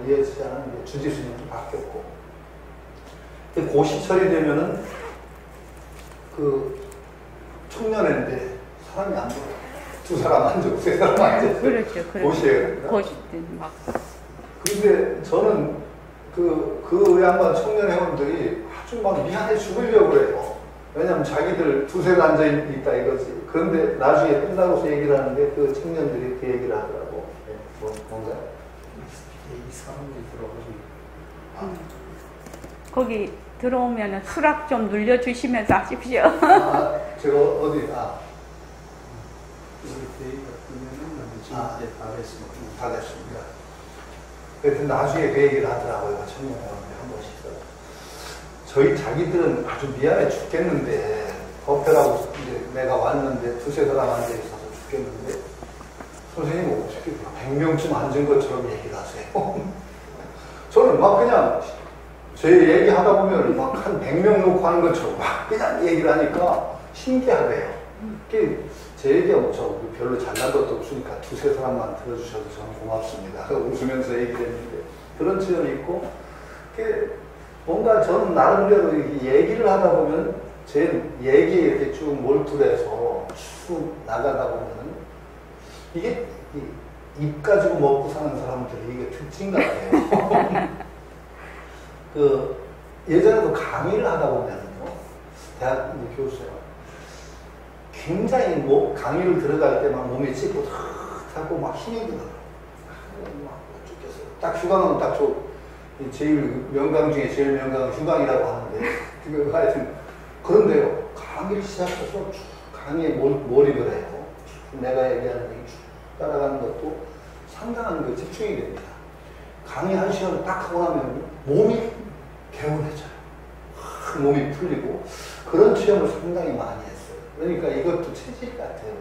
이해하는 주지스님이 바뀌었고, 고 시철이 되면은 그 청년회인데 사람이 안 들어. 두 사람 앉고 세 사람 앉고. 그렇죠. 고시에. 고시 때 막. 근데 저는 그 양반 청년 회원들이 아주 막 미안해 죽으려고 그래요. 왜냐면 자기들 두세 앉아있다 이거지. 그런데 나중에 끝나고서 얘기를 하는데 그 청년들이 그 얘기를 하더라고. 네, 뭔가요? 이 사람들이 들어가지고. 거기 들어오면 수락 좀 눌려주시면서 하십시오. 제가 어디, 데이 같으면은 지금 이제 다 됐습니다. 다 됐습니다. 그래서 나중에 그 얘기를 하더라고요. 청년회원들이 한 번씩. 저희 자기들은 아주 미안해 죽겠는데, 법회라고 이제 내가 왔는데 두세 사람 앉아있어서 죽겠는데, 선생님 어떻게 100명쯤 앉은 것처럼 얘기를 하세요? 저는 막 그냥 제 얘기하다 보면 막 한 100명 놓고 하는 것처럼 막 그냥 얘기를 하니까 신기하대요. 제 얘기하고 저 별로 잘난 것도 없으니까 두세 사람만 들어주셔도 저는 고맙습니다. 웃으면서 얘기를 했는데 그런 지점이 있고, 뭔가 저는 나름대로 얘기를 하다 보면 제 얘기에 이렇게 쭉 몰두해서 쭉 나가다 보면 이게 입 가지고 먹고 사는 사람들이 이게 특징 같아요. 예전에도 강의를 하다 보면요, 대학 교수가 굉장히 강의를 들어갈 때만 몸이 찌뿌듯하고 막 힘이 들어요. 막 죽겠어요. 딱 휴강은 딱 제일 명강 중에 제일 명강은 휴강이라고 하는데, 하여튼 그런데요, 강의를 시작해서 쭉 강의에 몰입을 해요. 내가 얘기하는 얘기 쭉 따라가는 것도 상당한 집중이 됩니다. 강의 한 시간을 딱 하고 나면 몸이 개운해져요. 몸이 풀리고 그런 체험을 상당히 많이 했어요. 그러니까 이것도 체질 같아요.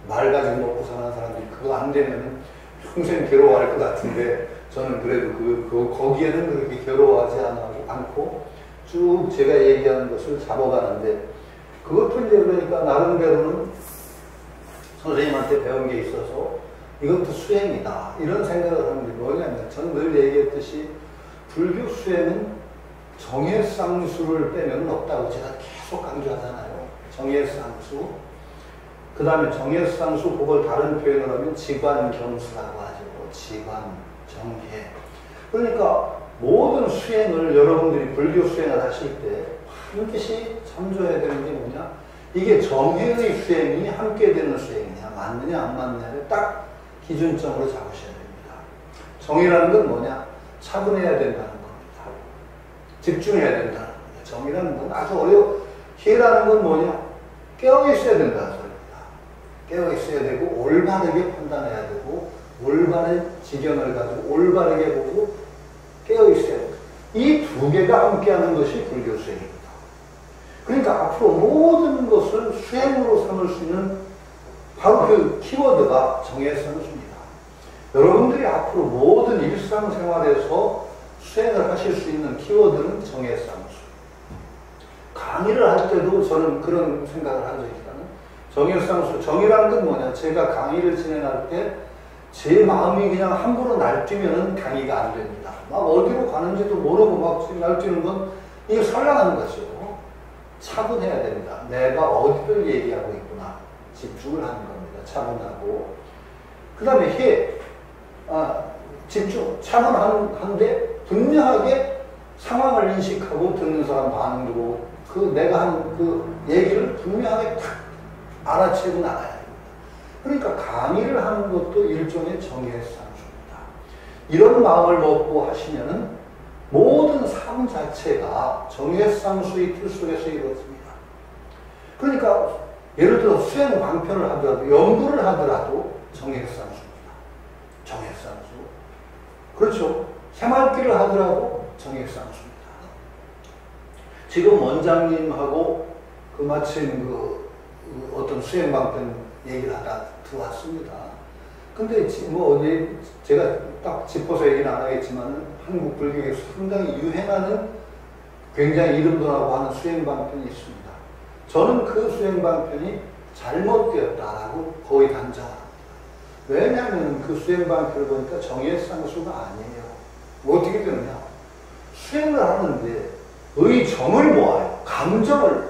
말 가지고 먹고 사는 사람들이 그거 안 되면 평생 괴로워할 것 같은데, 저는 그래도 거기에는 그렇게 괴로워하지 않고 쭉 제가 얘기하는 것을 잡아가는데, 그것도 이제 그러니까 나름대로는 선생님한테 배운 게 있어서 이것도 수행이다 이런 생각을 하는 게 뭐냐면, 저는 늘 얘기했듯이 불교 수행은 정예쌍수를 빼면 없다고 제가 계속 강조하잖아요. 정예쌍수. 그 다음에 정예쌍수, 그걸 다른 표현을 하면 지관경수라고 하죠. 지관, 정예. 그러니까 모든 수행을 여러분들이 불교 수행을 하실 때 반드시 참조해야 되는 게 뭐냐? 이게 정예의 수행이 함께 되는 수행이냐, 맞느냐 안 맞느냐를 딱 기준점으로 잡으셔야 됩니다. 정이라는 건 뭐냐? 차분해야 된다는 겁니다. 집중해야 된다는 겁니다. 정이라는 건 아주 어려워. 희라는 건 뭐냐? 깨어있어야 된다는 소리입니다. 깨어있어야 되고 올바르게 판단해야 되고 올바른 지견을 가지고 올바르게 보고 깨어있어야 돼요. 이 두 개가 함께하는 것이 불교 수행입니다. 그러니까 앞으로 모든 것을 수행으로 삼을 수 있는 바로 그 키워드가 정예쌍수입니다. 여러분들이 앞으로 모든 일상생활에서 수행을 하실 수 있는 키워드는 정예쌍수. 강의를 할 때도 저는 그런 생각을 한 적이 있어요. 정예쌍수. 정이라는 건 뭐냐? 제가 강의를 진행할 때 제 마음이 그냥 함부로 날뛰면 강의가 안 됩니다. 막 어디로 가는지도 모르고 막 날뛰는 건 이게 선량한 거죠. 차분해야 됩니다. 내가 어디를 얘기하고 있구나. 집중을 하는 겁니다. 차분하고. 그 다음에 집중, 차분한데 분명하게 상황을 인식하고 듣는 사람 반응도 보고 내가 하는 그 얘기를 분명하게 딱 알아채고 나가야 됩니다. 그러니까 강의를 하는 것도 일종의 정예쌍수입니다. 이런 마음을 먹고 하시면은 모든 삶 자체가 정예쌍수의 틀 속에서 이루어집니다. 그러니까 예를 들어 수행 방편을 하더라도 연구를 하더라도 정예쌍수입니다. 정예쌍수. 그렇죠. 새말기를 하더라도 정예쌍수입니다. 지금 원장님하고 마침 어떤 수행 방편 얘기를 하다 들어왔습니다. 근데 제가 딱 짚어서 얘기는 안 하겠지만 한국 불교에 상당히 유행하는 굉장히 이름도 나고 하는 수행 방편이 있습니다. 저는 그 수행 방편이 잘못되었다라고 거의 단정합니다. 왜냐하면 그 수행 방편을 보니까 정예쌍수가 아니에요. 어떻게 되느냐? 수행을 하는데 의정을 모아요. 감정을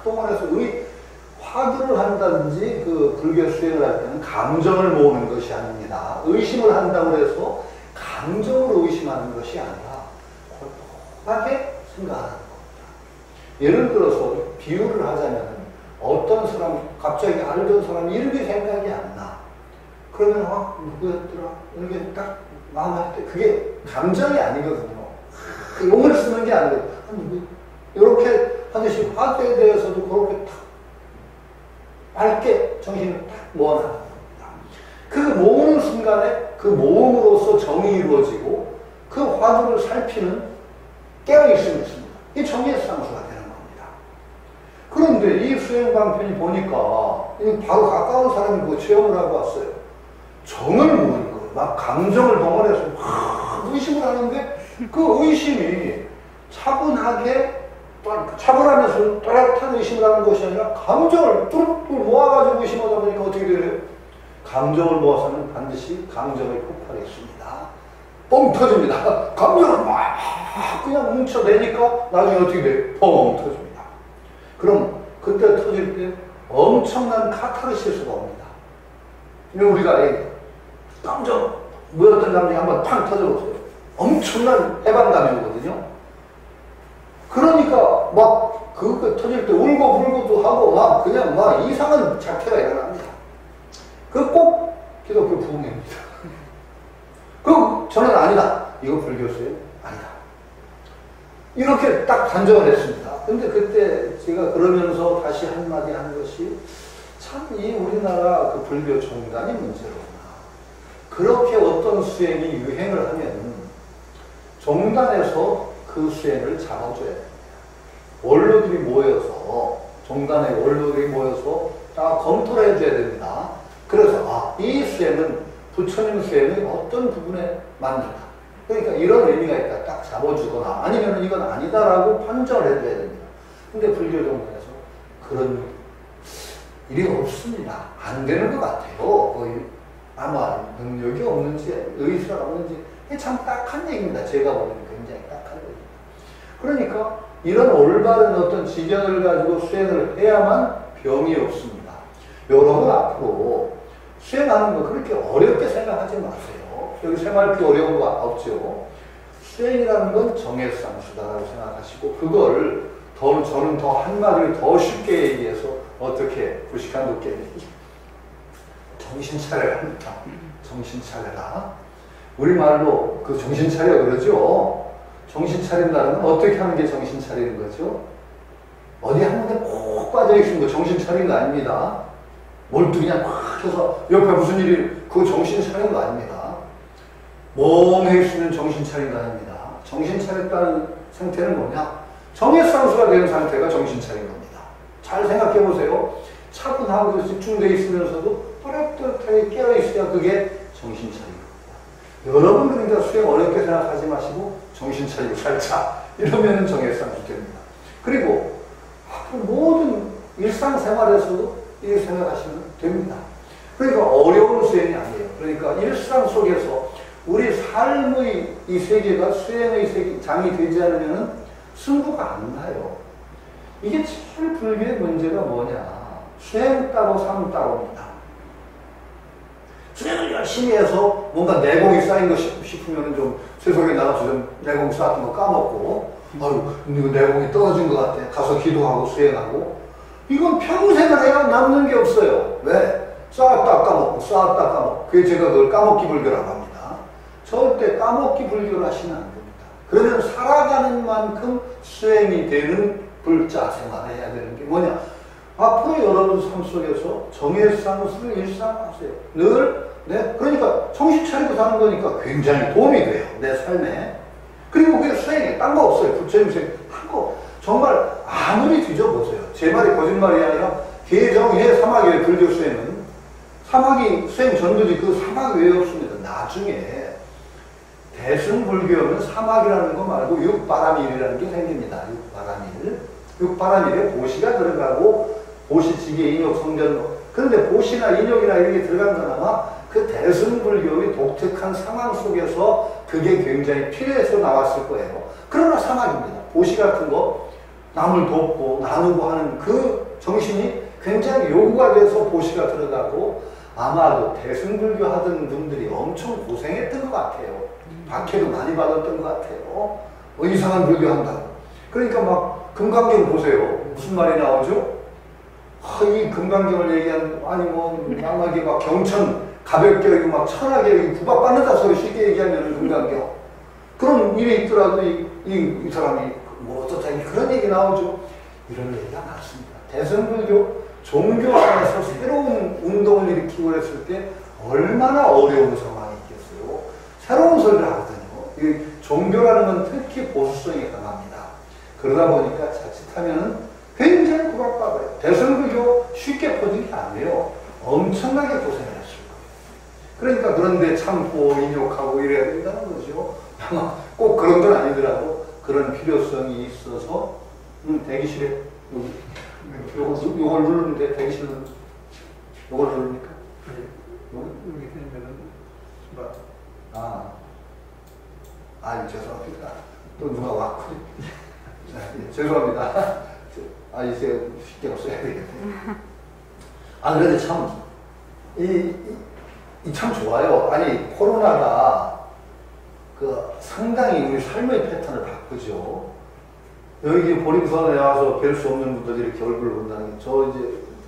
동원해서 화두를 한다든지 그 불교 수행을 할 때는 감정을 모으는 것이 아닙니다. 의심을 한다고 해서 감정으로 의심하는 것이 아니라 고독하게 생각하는 겁니다. 예를 들어서 비유를 하자면 어떤 사람, 갑자기 알던 사람이 이름이 생각이 안 나. 그러면 누구였더라? 이렇게 딱 마음에 할 때 그게 감정이 아니거든요. 그 용을 쓰는 게 아니고 이렇게 하듯이 화두에 대해서도 그렇게 탁 밝게 정신을 딱 모아놔야 합니다. 그 모으는 순간에 그 모음으로써 정이 이루어지고 그 화두를 살피는 깨어있음이 있습니다. 이 정의의 상수가 되는 겁니다. 그런데 이 수행방편이 보니까 바로 가까운 사람이 그 체험을 하고 왔어요. 정을 모으는 거예요. 막 감정을 동원해서 의심을 하는데 그 의심이 차분하게 차분하면서 또렷한 의심을 하는 것이 아니라 감정을 뚜룩뚜룩 모아가지고 의심하다 보니까 어떻게 돼요? 감정을 모아서는 반드시 감정의 폭발이 있습니다. 뻥 터집니다. 감정을 막 그냥 뭉쳐내니까 나중에 어떻게 돼요? 뻥 터집니다. 그럼 그때 터질 때 엄청난 카타르시스가 옵니다. 우리가 감정, 뭐였던 감정이 한번 팡 터져보세요. 엄청난 해방감이 오거든요. 그러니까 막 그거 터질 때 울고 불고도 하고 막 그냥 막 이상한 자태가 일어납니다. 그 꼭 기독교 부흥입니다. 그 저는 아니다. 이거 불교수예요? 아니다. 이렇게 딱 단정을 했습니다. 근데 그때 제가 그러면서 다시 한마디 한 것이 참 이 우리나라 그 불교 종단이 문제로구나. 그렇게 어떤 수행이 유행을 하면 종단에서 그 수행을 잡아줘야 됩니다. 원로들이 모여서, 종단의 원로들이 모여서 다 검토를 해줘야 됩니다. 그래서 이 수행은 부처님 수행의 어떤 부분에 맞는다. 그러니까 이런 의미가 있다. 딱 잡아주거나 아니면 이건 아니다라고 판정을 해줘야 됩니다. 근데 불교 종단에서 그런 일이 없습니다. 안 되는 것 같아요. 거의 아마 능력이 없는지 의지가 없는지 참 딱한 얘기입니다. 제가 보기에는 굉장히 딱한 얘기입니다. 그러니까 이런 올바른 어떤 지견을 가지고 수행을 해야만 병이 없습니다. 여러분 앞으로 수행하는 거 그렇게 어렵게 생각하지 마세요. 여기 생활비 어려운 거 없죠. 수행이라는 건 정해상수다라고 생각하시고 그걸 저는 더 한마디로 더 쉽게 얘기해서 어떻게 부식한 도깨비 정신 차려야 합니다. 정신 차려라. 우리말로 그 정신 차려 그러죠. 정신 차린다는 건 어떻게 하는 게 정신 차리는 거죠? 어디 한 군데 꼭 빠져있는 거 정신 차리는 거 아닙니다. 몰두 그냥 막 해서 옆에 무슨 일이 그거 정신 차리는 거 아닙니다. 멍해 있으면 정신 차린 거 아닙니다. 정신 차렸다는 상태는 뭐냐? 정해상수가 되는 상태가 정신 차린 겁니다. 잘 생각해 보세요. 차분하고 집중되어 있으면서도 또렷또렷하게 깨어있어야 그게 정신 차린 겁니다. 여러분 그러니까 수행 어렵게 생각하지 마시고 정신 차리고 살자. 이러면 정해상수 됩니다. 그리고 모든 일상생활에서도 이렇게 생각하시면 됩니다. 그러니까 어려운 수행이 아니에요. 그러니까 일상 속에서 우리 삶의 이 세계가 수행의 세계, 장이 되지 않으면 승부가 안 나요. 이게 제일 불교의 문제가 뭐냐. 수행 따로 삶 따로입니다. 수행을 열심히 해서 뭔가 내공이 쌓인 거 싶으면 좀 세상에 나가서 좀 내공 쌓았던 거 까먹고 아유 이거 내공이 떨어진 것 같아. 가서 기도하고 수행하고 이건 평생을 해야 남는 게 없어요. 왜? 쌓았다 까먹고 쌓았다 까먹고 그게 제가 그걸 까먹기 불교라고 합니다. 절대 까먹기 불교를 하시면 안 됩니다. 그러면 살아가는 만큼 수행이 되는 불자 생활을 해야 되는 게 뭐냐? 앞으로 여러분 삶 속에서 정해상수를 일상하세요. 늘, 네? 그러니까 정신 차리고 사는 거니까 굉장히 도움이 돼요. 내 삶에. 그리고 그게 수행에 딴 거 없어요. 부처님 수행 한 거. 정말 아무리 뒤져보세요. 제 말이 거짓말이 아니라 개정해 사막의 불교 수행은 사막이 수행 전도지 그 사막 외에 없습니다. 나중에 대승불교는 사막이라는 거 말고 육바람일이라는 게 생깁니다. 육바람일. 육바람일에 보시가 들어가고 보시, 지게, 인욕, 성전. 그런데 보시나 인욕이나 이런 게 들어간 건 아마 그 대승불교의 독특한 상황 속에서 그게 굉장히 필요해서 나왔을 거예요. 그러나 사막입니다. 보시 같은 거 남을 돕고 나누고 하는 그 정신이 굉장히 요구가 돼서 보시가 들어가고 아마도 대승불교 하던 분들이 엄청 고생했던 것 같아요. 박해도 많이 받았던 것 같아요. 뭐 이상한 불교 한다고. 그러니까 막 금강경 보세요. 무슨 말이 나오죠? 이 금강경을 얘기한 아니 뭐 남하게 막 경천 가볍게 여기고 막 천하게 여기 구박받는다 소리 쉽게 얘기하면 금강경. 그런 일이 있더라도 이 사람이 뭐 어떻다 그런 얘기 나오죠. 이런 얘기가 많습니다. 대승불교 종교 안에서 새로운 운동을 일으키고 했을 때 얼마나 어려운 상황이 있겠어요. 새로운 소리를 하거든요. 이 종교라는 건 특히 보수성이 강합니다. 그러다 보니까 자칫하면 굉장히 구박받아요. 대승불교 쉽게 퍼진 게 아니에요. 엄청나게 고생을 했을 거예요. 그러니까 그런데 참고 인욕하고 이래야 된다는 거죠. 아마 꼭 그런 건 아니더라도 그런 필요성이 있어서 대기실에 요걸 누르는데 대기실은 요걸 누릅니까? 여기 되면은 죄송합니다. 또 누가 왔고 죄송합니다. 이제 쉽게 없어야 되겠네. 그런데 참 참 좋아요. 아니 코로나가 상당히 우리 삶의 패턴을 바꾸죠. 여기 보림선에 와서 뵐 수 없는 분들이 이렇게 얼굴을 본다는 게, 저 이제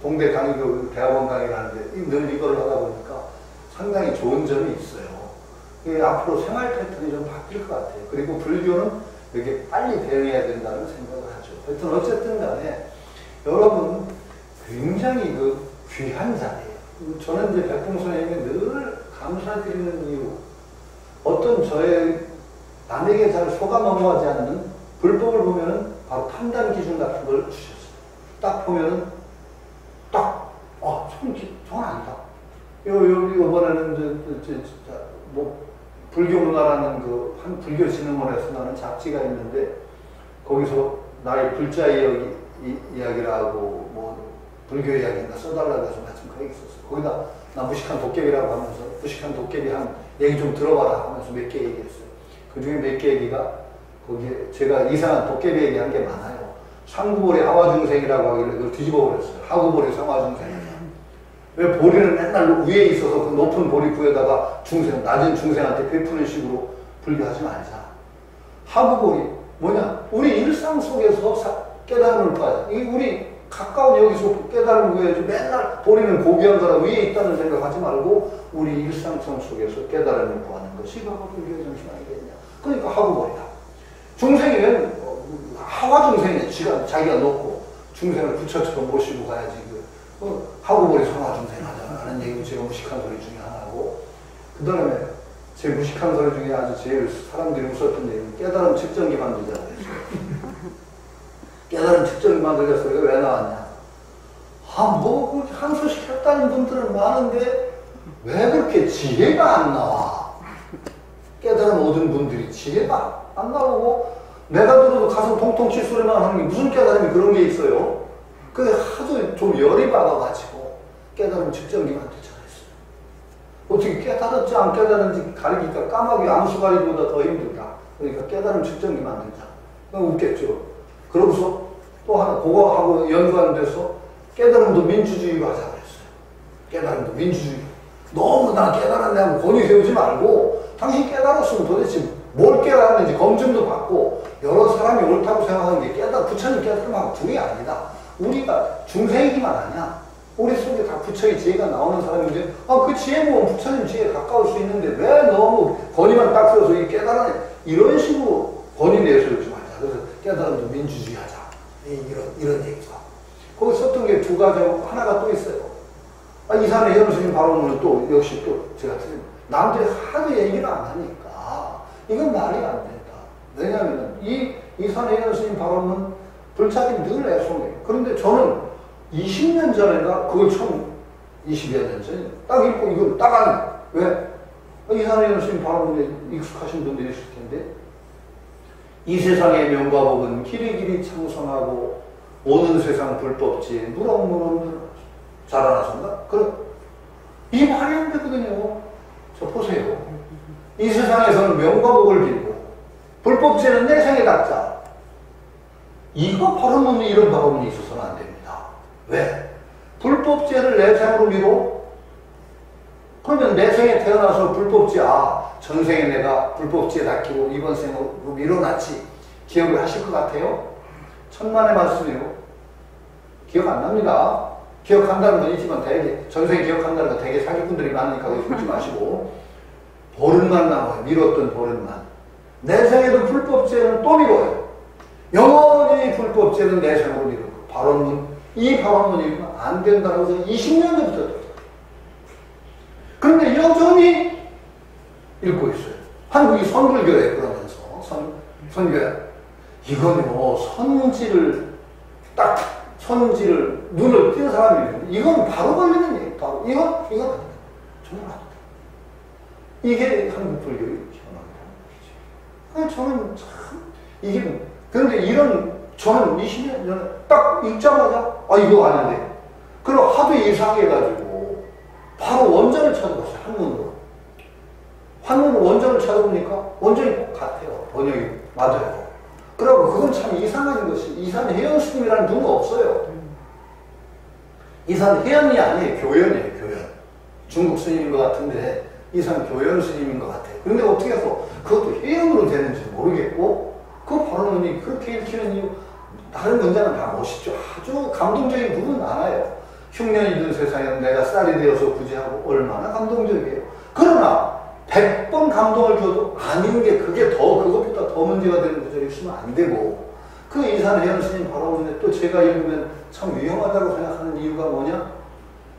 동대 강의교 대학원 강의를 하는데 늘 이걸 하다 보니까 상당히 좋은 점이 있어요. 이게 앞으로 생활 패턴이 좀 바뀔 것 같아요. 그리고 불교는 여기에 빨리 대응해야 된다는 생각을 하죠. 하여튼 어쨌든 간에 여러분 굉장히 귀한 자리예요. 저는 이제 백봉 선생님이 늘 감사드리는 이유, 어떤 저의 남에게 잘 속아 넘어가지 않는 불법을 보면은 바로 판단 기준 같은 걸 주셨어요. 딱 보면은 저건 아니다. 이번에는 뭐 불교 문화라는 한 불교 진흥원에서 나는 잡지가 있는데 거기서 나의 불자 이야기라고 뭐 불교 이야기인가 써달라고 해서 마침 그 얘기 썼어요. 거기다 나 무식한 도깨비라고 하면서 무식한 도깨비 한 얘기 좀 들어봐라 하면서 몇 개 얘기했어요. 그 중에 몇 개 얘기가 거기에 제가 이상한 도깨비 얘기한 게 많아요. 상구볼의 하와중생이라고 하길래 그걸 뒤집어 버렸어요. 하구볼의 상화중생이냐. 왜 보리는 맨날 위에 있어서 그 높은 보리 부에다가 낮은 중생한테 베푸는 식으로 불교하지 말자. 하구볼이 뭐냐? 우리 일상 속에서 깨달음을 봐야 돼. 우리 가까운 여기서 깨달음을 구해야지. 맨날 보리는 고귀한 거라 위에 있다는 생각하지 말고 우리 일상성 속에서 깨달음을 구하는 것이 바로 불교의 정신 아니겠냐. 그러니까 하구볼이다. 중생이 왜 하와중생이냐. 자기가 놓고 중생을 부처처럼 모시고 가야지. 하구볼이 상하중생 하자는 얘기도 제가 무식한 소리 중에 하나고, 그 다음에 제 무식한 소리 중에 아주 제일 사람들이 웃었던 얘기는 깨달음 측정기 만들자고 했어요. 깨달음 측정기 만들자 소리가 왜 나왔냐. 한 소식 했다는 분들은 많은데 왜 그렇게 지혜가 안 나와? 깨달음 얻은 분들이 지혜가 안 나오고 내가 들어도 가슴 통통 칠 소리만 하는 게 무슨 깨달음이 그런 게 있어요? 그게 하도 좀 열이 받아가지고 깨달음 측정기 만들자 했어요. 어떻게 깨달았지 안 깨달았는지 가리기가 까마귀 암수가리보다 더 힘들다. 그러니까 깨달음 측정기 만들자. 웃겠죠. 그러고서 또 하나 그거하고 연관돼서 깨달음도 민주주의로 하자고 했어요. 깨달음도 민주주의. 너무 나 깨달았네 하고 권위 세우지 말고 당신 깨달았으면 도대체 뭘 깨달았는지 검증도 받고 여러 사람이 옳다고 생각하는 게 부처님 깨달음하고 둘이 아니다. 우리가 중생이기만 하냐? 우리 속에 다 부처의 지혜가 나오는 사람인데 그 지혜 보면 부처님 지혜에 가까울 수 있는데 왜 너무 권위만 딱 세워서 이 깨달아내 이런 식으로 권위 내세우지 말자. 그래서 깨달음도 민주주의 하자. 이런 얘기가 거기 썼던 게 두 가지 하나가 또 있어요. 이산의 현수님 발언은 또 역시 또 제가 틀린 남들이 하도 얘기를 안 하니까 이건 말이 안 된다. 왜냐하면 이산의 현수님 발언은 불자들이 늘 애송해요. 그런데 저는 20년 전인가 그걸 처음 20여 년 전에 딱 읽고 이걸 딱 안 왜? 이산의 현수님 발언에 익숙하신 분들이 있을 텐데 이 세상의 명과 복은 길이길이 창성하고 오는 세상 불법지 무럭무럭 자라나선다. 이 말이 안 되거든요. 저 보세요. 이 세상에서는 명과 복을 빌고 불법죄는 내생에 닥자. 이거 발언은 이런 발언이 있어서는 안 됩니다. 왜? 불법죄를 내생으로 미뤄? 그러면 내생에 태어나서 불법죄, 전생에 내가 불법죄에 닥치고 이번 생으로 밀어놨지. 기억을 하실 것 같아요? 천만의 말씀이요. 기억 안 납니다. 기억한다는 건 있지만 되게, 전생에 기억한다는 건 되게 사기꾼들이 많으니까 그거 숨지 마시고. 버릇만 남아요. 미뤘던 버릇만. 내생에도 불법죄는 또 미뤄요. 영원히 불법죄는 내생으로 미루고. 발언문, 이 발언문이 안 된다고 해서 20년 전부터 들었어요. 그런데 여전히 읽고 있어요. 한국이 선불교에 그러면서, 선교야. 이건요, 선지를 눈을 띈 사람이에요. 이건 바로 걸리는 얘기예요. 바로. 이건 아니다. 정말 아니다. 이게 한국 불교의 현황이라는 거죠. 저는 참, 이게, 그런데 저는 20년 전에 딱 읽자마자, 이거 아닌데. 그럼 하도 이상해가지고, 바로 원전을 찾아봤어요. 한문으로 원전을 찾아보니까 원전이 같아요. 번역이 맞아요. 그러고 그건 참 이상한 것이, 이산 혜연 스님이라는 누가 없어요. 이산 혜연이 아니에요. 교연이에요. 교연. 중국 스님인 것 같은데 이산 교연 스님인 것 같아요. 그런데 어떻게 해서 그것도 혜연으로 되는지 모르겠고, 그 발언이 그렇게 읽히는 이유, 다른 문장은 다 멋있죠. 아주 감동적인 부분 많아요. 흉년이 든 세상에는 내가 쌀이 되어서 구제하고, 얼마나 감동적이에요. 그러나 100번 감동을 줘도 아닌 게 그것보다 더 문제가 되는 구절이 있으면 안 되고, 그 이산혜연 스님 발언문에 또 제가 읽으면 참 위험하다고 생각하는 이유가 뭐냐?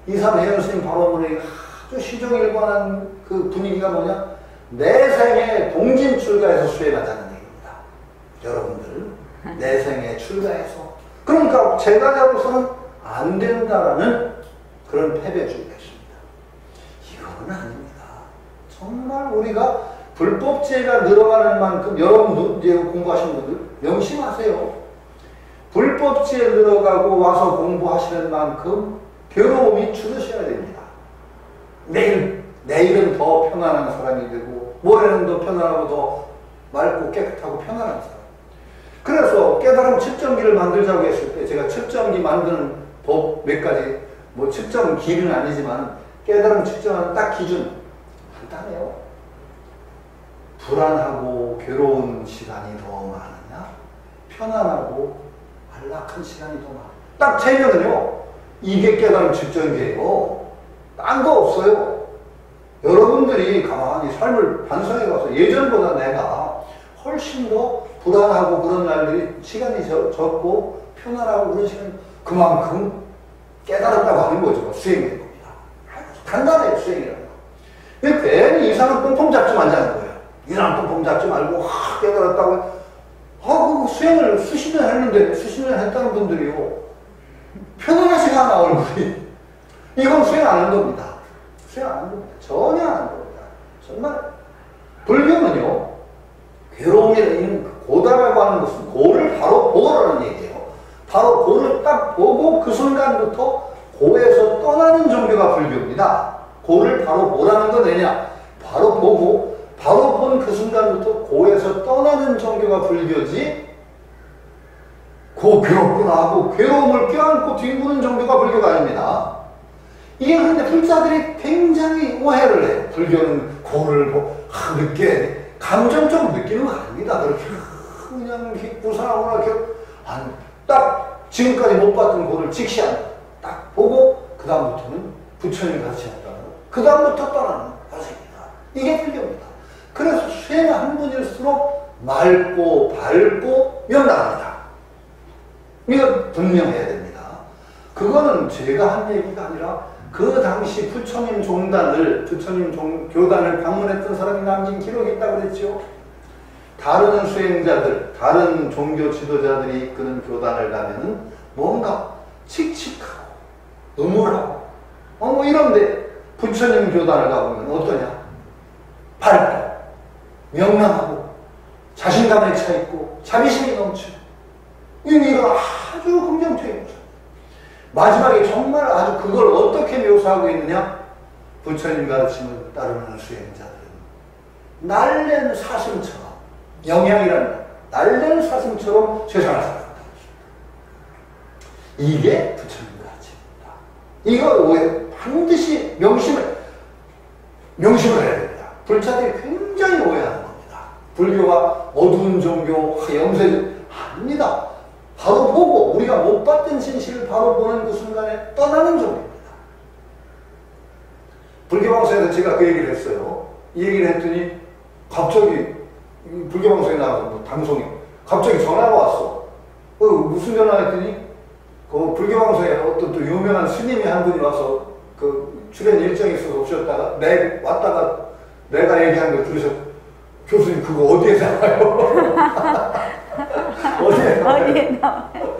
이산혜연 스님 발언문에 아주 시종일관한 그 분위기가 뭐냐? 내생에 동진 출가해서 수행하자는 얘기입니다. 여러분들, 내생에 출가해서. 그러니까 제가자로서는 안 된다라는 그런 패배주의가 있습니다. 이건 아닙니다. 정말 우리가 불법죄가 늘어가는 만큼, 여러분 이제 공부하시는 분들 명심하세요. 불법죄에 늘어가고 와서 공부하시는 만큼 괴로움이 줄으셔야 됩니다. 내일은 더 편안한 사람이 되고, 모레는 더 편안하고 더 맑고 깨끗하고 편안한 사람. 그래서 깨달음 측정기를 만들자고 했을 때, 제가 측정기 만드는 법 몇 가지, 측정기는 아니지만 깨달음 측정하는 딱 기준 간단해요. 불안하고 괴로운 시간이 더 많으냐, 편안하고 안락한 시간이 더 많으냐. 딱 재면은요, 이게 깨달음 측정기예요. 딴 거 없어요. 여러분들이 가만히 삶을 반성해봐서 예전보다 내가 훨씬 더 불안하고 그런 날들이 시간이 적고 편안하고 그런 시간이 그만큼 깨달았다고 하는 거죠. 수행된 겁니다. 간단해요, 수행이라는 거. 괜히 이상한 뽕뽕 잡지 말자는 거예요. 이상한 뽕뽕 잡지 말고 깨달았다고. 그 수행을 수십 년 했는데, 수십 년 했다는 분들이요, 편안하지가 않아, 얼굴이. 이건 수행 안 한 겁니다. 수행 안 한 겁니다. 전혀 안 한 겁니다. 정말 불교는요, 괴로움이라는 고다라고 하는 것은 고를 바로 보라는 얘기예요. 바로 고를 딱 보고 그 순간부터 고에서 떠나는 종교가 불교입니다. 고를 바로 보라는 건 왜냐? 바로 보고 바로 본 그 순간부터 고에서 떠나는 종교가 불교지, 고 괴롭구나 하고 괴로움을 껴안고 뒹구는 종교가 불교가 아닙니다. 이게 그런데 불자들이 굉장히 오해를 해요. 불교는 고를 늦게 감정적으로 느끼는 거 아닙니다. 그렇게 그냥 부산하거나 딱 지금까지 못 봤던 고를 직시한다. 딱 보고 그 다음부터는 부처님이 가르치셨다는 거. 그 다음부터 떠나는 가르칩니다. 이게 불교입니다. 그래서 수행한 분일수록 맑고 밝고 명랑합니다. 이거 분명해야 됩니다. 그거는 제가 한 얘기가 아니라 그 당시 부처님 교단을 방문했던 사람이 남긴 기록이 있다고 그랬죠. 다른 수행자들, 다른 종교 지도자들이 이끄는 교단을 가면은 뭔가 칙칙하고 음울하고 이런데 부처님 교단을 가보면 어떠냐? 밝고 명랑하고 자신감에 차있고 자비심이 넘쳐. 이건 아주 긍정적인 거죠. 마지막에 정말 아주 그걸 어떻게 묘사하고 있느냐? 부처님 가르침을 따르는 수행자들은 날랜 사슴처럼, 영향이라는 날랜 사슴처럼 세상을 살아간다. 이게 부처님의 가르침입니다. 이거 반드시 명심을 해야 됩니다. 불자들이 굉장히 오해하는 겁니다. 불교가 어두운 종교, 염세 아닙니다. 바로 보고 우리가 못 봤던 진실을 바로 보는 그 순간에 떠나는 종교입니다. 불교방송에서 제가 그 얘기를 했어요. 이 얘기를 했더니 갑자기 불교방송에 나가서 방송에 갑자기 전화가 왔어. 무슨 전화 했더니 그 불교방송에 어떤 또 유명한 스님이 한 분이 와서 그 출연 일정이 있어서 오셨다가 왔다가 내가 얘기한 거 들으셔. 교수님 그거 어디에 나와요? 어디에 나와요?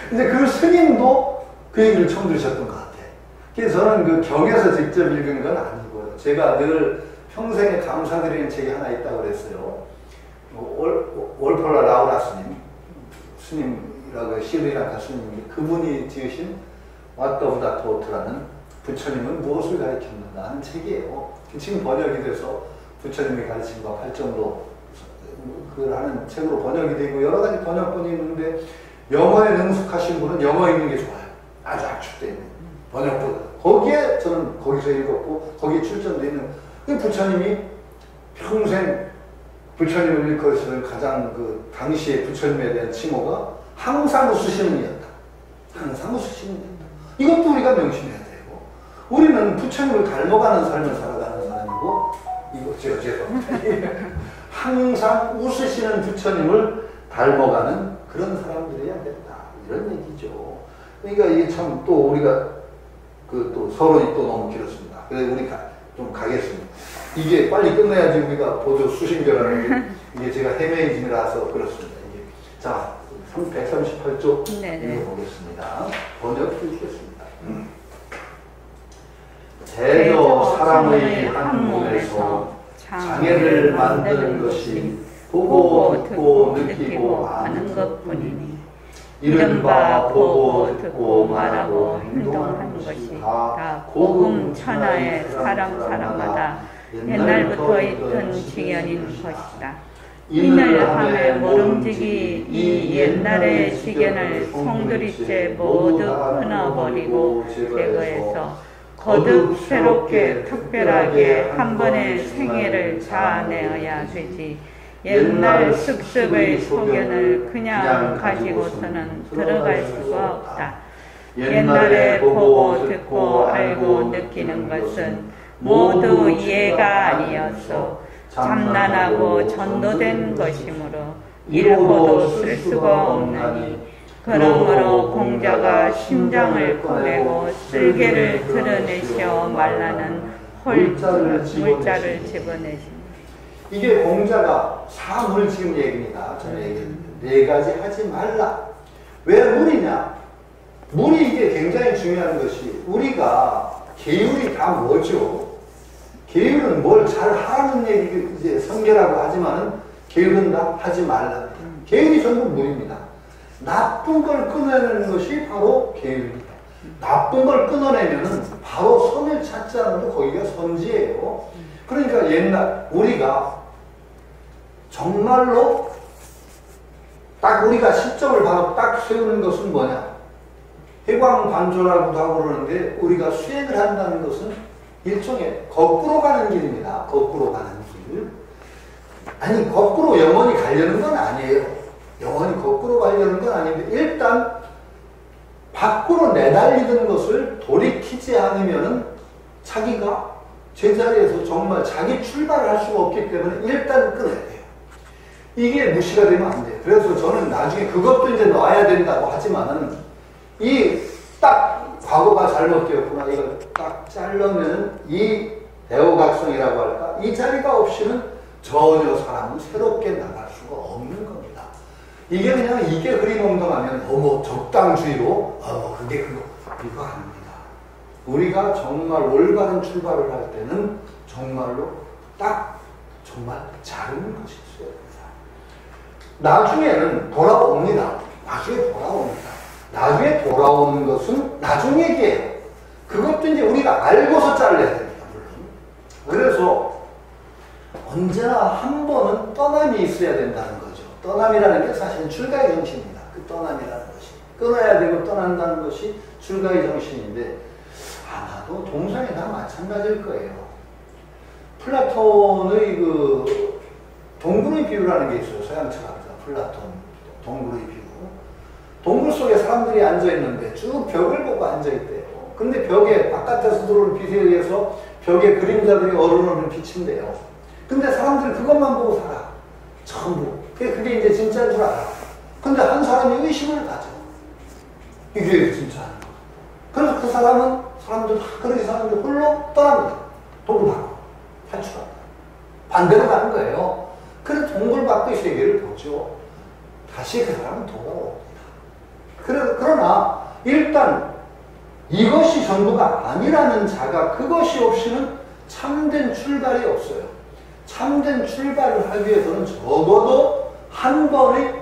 근데 그 스님도 그 얘기를 처음 들으셨던 것 같아요. 그래서 저는 그 경에서 직접 읽은 건 아니고요. 제가 늘 평생에 감사드리는 책이 하나 있다고 그랬어요. 월폴라 라우라 스님이라고 시리랑 가수님인데 그분이 지으신 왓더 도트라는 부처님은 무엇을 가르쳤는가 하는 책이에요. 지금 번역이 돼서 부처님의 가르침과 발전도 하는 책으로 번역이 되고 여러 가지 번역본이 있는데 영어에 능숙하신 분은 영어 읽는 게 좋아요. 아주 압축되어 있는 번역본. 거기에 저는 거기서 읽었고 거기에 출전되어 있는 그 부처님이 평생 부처님을 일컬으시는 가장 그 당시의 부처님에 대한 칭호가 항상 웃으시는 이였다. 항상 웃으시는 이였다. 이것도 우리가 명심해야 되고 우리는 부처님을 닮아가는 삶을 살아가는 사람이고 이거 죄송합니다. 항상 웃으시는 부처님을 닮아가는 그런 사람들이어야 된다. 이런 얘기죠. 그러니까 이게 참 또 우리가 또 서론이 또 너무 길었습니다. 그래서 우리 좀 가겠습니다. 이게 빨리 끝내야지 우리가 보조 수신교라는 이게 제가 해매이즘이라서 그렇습니다. 이게 자 138쪽 읽어보겠습니다. 번역 읽겠습니다. 대저 사람의 한 몸에서 장애를 만드는 것이 보고 듣고 느끼고 아는 것뿐이니 이른바 보고 듣고 말하고 행동하는 것이 다 고금 천하의 사람마다 옛날부터 있던 지견인 것이다. 이늘 함에 모름지기 이 옛날의 지견을 송두리째 모두 끊어버리고 제거해서 거듭 새롭게 특별하게 한 번의 생애를 자아내어야 되지. 옛날 습습의 소견을 그냥 가지고서는 들어갈 수가 없다. 옛날에 보고 듣고 알고 느끼는 것은 모두 이해가 아니어서 잠난하고 전도된 것이므로 일호도 쓸 수가 없나니 그러므로 공자가 심장을 꺼내고 쓸개를 드러내시어 말라는 물자를 집어내십니다. 이게 공자가 사물 지은 얘기입니다. 저는 얘기했는데 네 가지 하지 말라. 왜 물이냐? 물이 이게 굉장히 중요한 것이 우리가 계율이 다 뭐죠? 계율은 뭘 잘 하라는 얘기 이제 성계라고 하지만은 계율은 다 하지 말라. 계율이 전부 물입니다. 나쁜 걸 끊어내는 것이 바로 계율입니다. 나쁜 걸 끊어내면은 바로 선을 찾지 않아도 거기가 선지예요. 그러니까 옛날 우리가 정말로 딱 우리가 시점을 바로 딱 세우는 것은 뭐냐? 해광반조라고도 하고 그러는데 우리가 수행을 한다는 것은 일종의 거꾸로 가는 길입니다. 거꾸로 가는 길. 아니 거꾸로 영원히 가려는 건 아니에요. 영원히 거꾸로 가려는 건 아닌데 일단 밖으로 내달리는 것을 돌이키지 않으면은 자기가 제자리에서 정말 자기 출발을 할 수가 없기 때문에 일단 끊어야 돼요. 이게 무시가 되면 안 돼요. 그래서 저는 나중에 그것도 이제 놔야 된다고 하지만은 이 딱 과거가 잘못되었구나 이걸 딱 자르면 이 대오각성이라고 할까 이 자리가 없이는 전혀 사람은 새롭게 나갈 수가 없는 겁니다. 이게 그냥 이게 흐리멍덩하면 너무 적당주의로 그게 그거 이거 아닙니다. 우리가 정말 올바른 출발을 할 때는 정말로 딱 정말 자르는 것이 있어야 됩니다. 나중에는 돌아옵니다. 나중에 돌아옵니다. 나중에 돌아오는 것은 나중 얘기예요. 그것도 이제 우리가 알고서 잘라야 됩니다. 물론. 그래서 언제나 한 번은 떠남이 있어야 된다는 거죠. 떠남이라는 게 사실 출가의 정신입니다. 그 떠남이라는 것이. 끊어야 되고 떠난다는 것이 출가의 정신인데 아마도 동성애 다 마찬가지일 거예요. 플라톤의 그 동굴의 비유라는 게 있어요. 서양 철학자 플라톤 동굴의 비유. 동굴 속에 사람들이 앉아있는데 쭉 벽을 보고 앉아있대요. 근데 벽에 바깥에서 들어오는 빛에 의해서 벽에 그림자들이 어른어른 비친대요. 근데 사람들이 그것만 보고 살아. 전부. 그게 이제 진짜인 줄 알아. 근데 한 사람이 의심을 가져. 이게 진짜인 거. 그래서 그 사람은 사람들 그렇게 사는데 홀로 떠납니다. 동굴 밖으로 탈출합니다. 반대로 가는 거예요. 그래서 동굴 밖의 세계를 보죠. 다시 그 사람은 돌아옵니다. 그러나 일단 이것이 전부가 아니라는 자가 그것이 없이는 참된 출발이 없어요. 참된 출발을 하기 위해서는 적어도 한 번의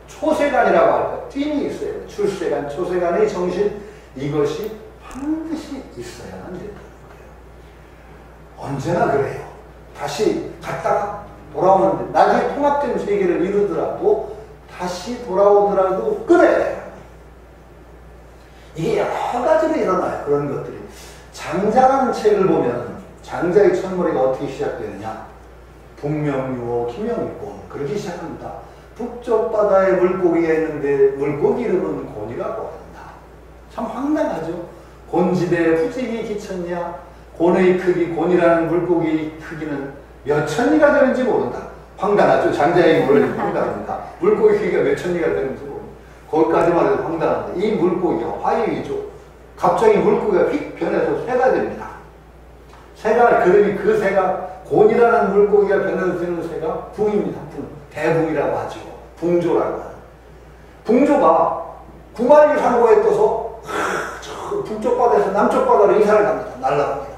초세간이라고 할까? 띵이 있어요. 출세간, 초세간의 정신, 이것이 반드시 있어야만 된다는 거예요. 언제나 그래요. 다시 갔다가 돌아오는데 나중에 통합된 세계를 이루더라도 다시 돌아오더라도 그래. 이게 여러 가지로 일어나요. 그런 것들이. 장자라는 책을 보면 장자의 첫머리가 어떻게 시작되느냐. 북명유호 김영일곤 그렇게 시작합니다. 북쪽 바다에 물고기가 있는데 물고기 이름은 곤이라고 한다. 참 황당하죠. 곤지대에 후직이 기쳤냐. 곤의 크기, 곤이라는 물고기의 크기는 몇 천리가 되는지 모른다. 황당하죠. 장자의 물은 황당합니다. 물고기 크기가 몇 천리가 되는지 모른다. 거기까지만 해도 황당합니다. 이 물고기가 화유이죠. 갑자기 물고기가 휙 변해서 새가 됩니다. 새가, 그러니 그 새가, 곤이라는 물고기가 변해서 되는 새가 붕입니다. 붕. 대붕이라고 하죠. 붕조라고 하는. 붕조가 9마리 상고에 떠서 저 북쪽 바다에서 남쪽 바다로 이사를 갑니다. 날아갑니다.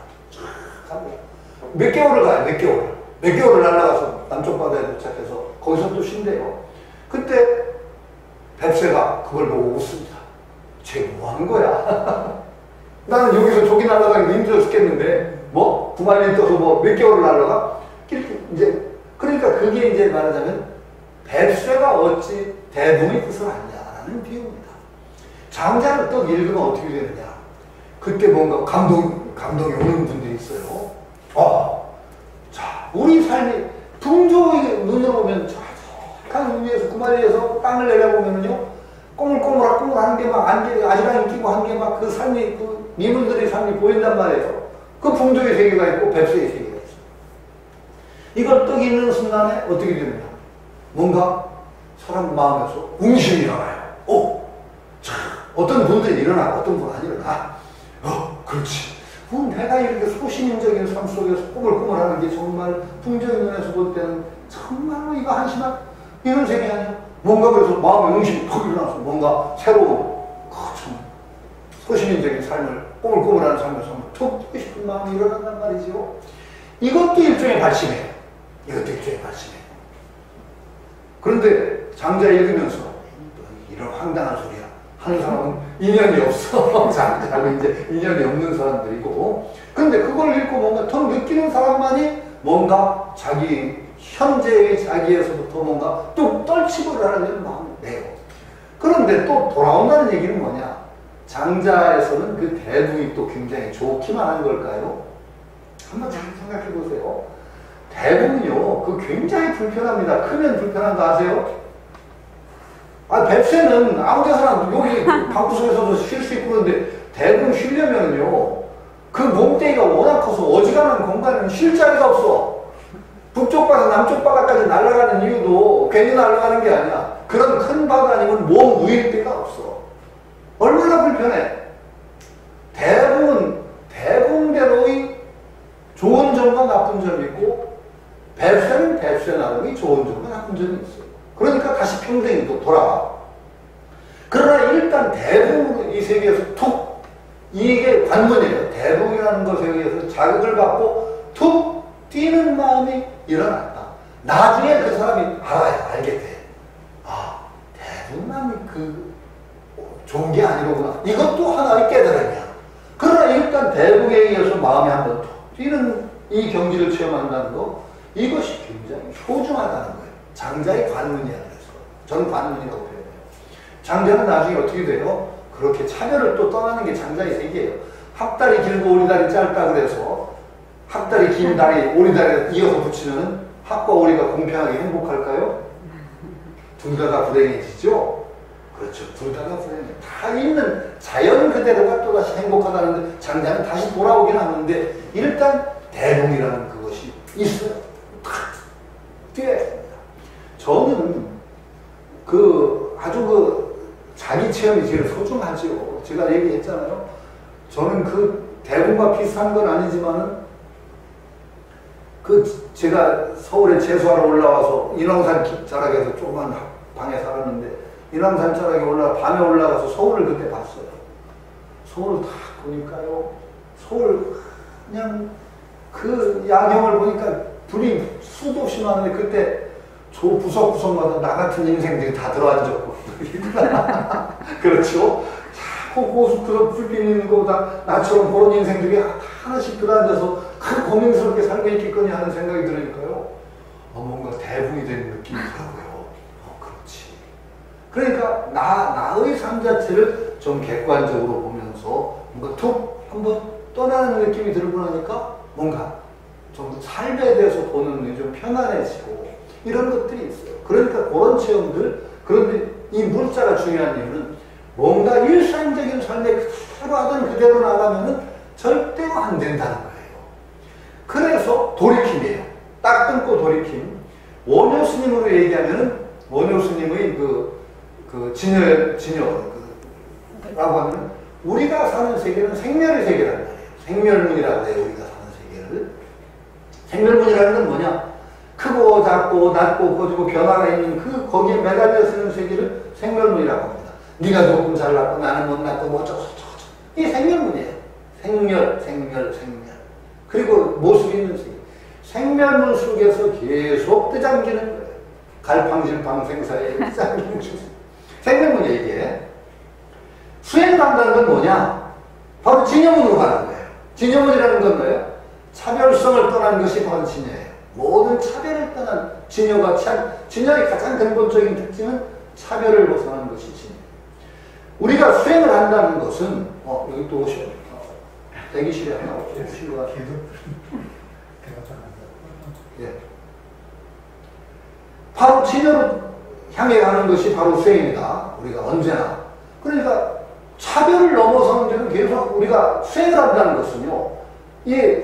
갑니다. 몇 개월을 가요. 몇 개월을 날아가서 남쪽 바다에 도착해서 거기서 또 쉰대요. 그때 뱁새가 그걸 보고 웃습니다. 쟤 뭐 하는 거야? 나는 여기서 조기 날아가기 힘들어 죽겠는데 뭐 9마리 떠서 뭐 몇 개월을 날아가? 이제 그러니까 그게 이제 말하자면 뱁새가 어찌 대붕의 뜻을 아냐라는 비유입니다. 장자를 또 읽으면 어떻게 되느냐? 그때 뭔가 감동이 오는 분들이 있어요. 자, 우리 삶이 붕조의 눈으로 보면 저 위에서 9마리에서 땅을 내려보면요, 꼬물꼬물한 게 막 아지랑이 끼고 한 게 막 그 삶이 그 미물들의 삶이 보인단 말이에요. 그 붕조의 세계가 있고 뱁새의 세계가 있어요. 이걸 떡 읽는 순간에 어떻게 되느냐? 뭔가 사람 마음에서 웅심이 일어나요. 어떤 분들이 일어나, 어떤 분은 안 일어나. 그렇지. 내가 이렇게 소신인적인 삶 속에서 꼬물꼬물하는 게 정말 붕조의 눈에서 볼 때는 정말로 이거 한심한 이런 세계 아니야? 뭔가 그래서 마음에 웅심이 턱 일어나서 뭔가 새로운 참 소신인적인 삶을 꼬물꼬물하는 삶을 툭 뛰고 싶은 마음이 일어난단 말이죠. 이것도 일종의 발심이에요. 그런데 장자 읽으면서 이런 황당한 소리야 하는 사람은 인연이 없어. 장자하고 이제 인연이 없는 사람들이고. 그런데 그걸 읽고 뭔가 더 느끼는 사람만이 뭔가 자기 현재의 자기에서부터 뭔가 뚝 떨치고 하려는 마음을 내요. 그런데 또 돌아온다는 얘기는 뭐냐? 장자에서는 그 대붕이 또 굉장히 좋기만 한 걸까요? 한번 잘 생각해 보세요. 대붕은요, 그 굉장히 불편합니다. 크면 불편한 거 아세요? 뱁새는 아무 데서나 여기 방구석에서도 쉴 수 있고 그런데 대붕 쉬려면요, 그 몸뚱이가 워낙 커서 어지간한 공간에는 쉴 자리가 없어. 북쪽 바다, 남쪽 바다까지 날아가는 이유도 괜히 날아가는 게 아니야. 그런 큰 바다 아니면 몸 누일 데가 없어. 얼마나 불편해. 대붕은 대붕대로의 좋은 점과 나쁜 점이 있고, 뱁새는 뱁새 나름의 좋은 점과 나쁜 점이 있어요. 그러니까 다시 평등이 또 돌아와. 그러나 일단 대붕으로 이 세계에서 툭, 이게 관문이에요. 대붕이라는 것에 의해서 자극을 받고 툭 뛰는 마음이 일어났다. 나중에 그 사람이 알게 돼. 대붕만이 좋은 게 아니로구나. 이것도 하나의 깨달음이야. 그러나 일단 대붕에 의해서 마음이 한번 툭 뛰는 이 경지를 체험한다는 거, 이것이 굉장히 소중하다는 거예요. 장자의 관문이야. 그래서 저는 관문이라고 표현해요. 장자는 나중에 어떻게 돼요? 그렇게 차별을 또 떠나는 게 장자의 세계예요. 학다리 길고 오리다리 짧다 그래서 학다리 긴 다리 오리다리를 이어서 붙이면 학과 오리가 공평하게 행복할까요? 둘 다 불행해지죠? 그렇죠. 둘 다 불행해. 다 있는 자연 그대로가 또다시 행복하다는데 장자는 다시 돌아오긴 하는데 일단 대봉이라는 그것이 있어요. 탁 뛰어야 됩니다. 저는 아주 자기 체험이 제일 소중하죠. 제가 얘기했잖아요. 저는 대봉과 비슷한 건 아니지만은 제가 서울에 재수하러 올라와서 인왕산 자락에서 조그만 방에 살았는데 인왕산 자락에 밤에 올라가서 서울을 그때 봤어요. 서울을 다 보니까요. 서울 그냥 야경을 보니까 불이 수도 없이 많은데 그때 저 구석구석마다 나 같은 인생들이 다 들어앉았고 그렇죠? 자꾸 고속도로 불빛 있는 거보다 나처럼 그런 인생들이 하나씩 들어앉아서 고민스럽게 살고 있겠거니 하는 생각이 들으니까요. 뭔가 대붕이 된 느낌이더라고요. 그렇지. 그러니까 나의 삶 자체를 좀 객관적으로 보면서 뭔가 툭 한번 떠나는 느낌이 들고 나니까 뭔가 좀 삶에 대해서 보는 눈이 좀 편안해지고 이런 것들이 있어요. 그러니까 그런 체험들, 그런데 이 물자가 중요한 이유는 뭔가 일상적인 삶에 그대로 하던 그대로 나가면은 절대로 안 된다는 거예요. 그래서 돌이킴이에요. 딱 끊고 돌이킴. 원효 스님으로 얘기하면은 원효 스님의 진여라고 하면 우리가 사는 세계는 생멸의 세계라는 거예요. 생멸문이라고 해요. 우리가 사는 세계를. 생멸문이라는 건 뭐냐? 크고 작고 낮고 커지고 변화가 있는 거기에 매달려 쓰는 세계를 생멸문이라고 합니다. 네가 조금 잘났고 나는 못났고 뭐 어쩌고저쩌고. 이게 생멸문이에요. 생멸. 그리고 모습 있는 세계. 생멸문 속에서 계속 뜨잠기는 거예요. 갈팡질팡 생사에 뜨잠기는 중. 생멸문이에요, 이게. 수행한다는 건 뭐냐? 바로 진여문으로 가는 거예요. 진여문이라는 건 뭐예요? 차별성을 떠난 것이 바로 진여예요. 모든 차별을 떠난 진여의 가장 근본적인 특징은 차별을 벗어나는 것이 진여. 우리가 수행을 한다는 것은 여기 또 오시오. 대기실에 하나 오시오. 예. 바로 진여로 향해 가는 것이 바로 수행이다. 우리가 언제나. 그러니까 차별을 넘어서는 데는 계속 우리가 수행을 한다는 것은요. 이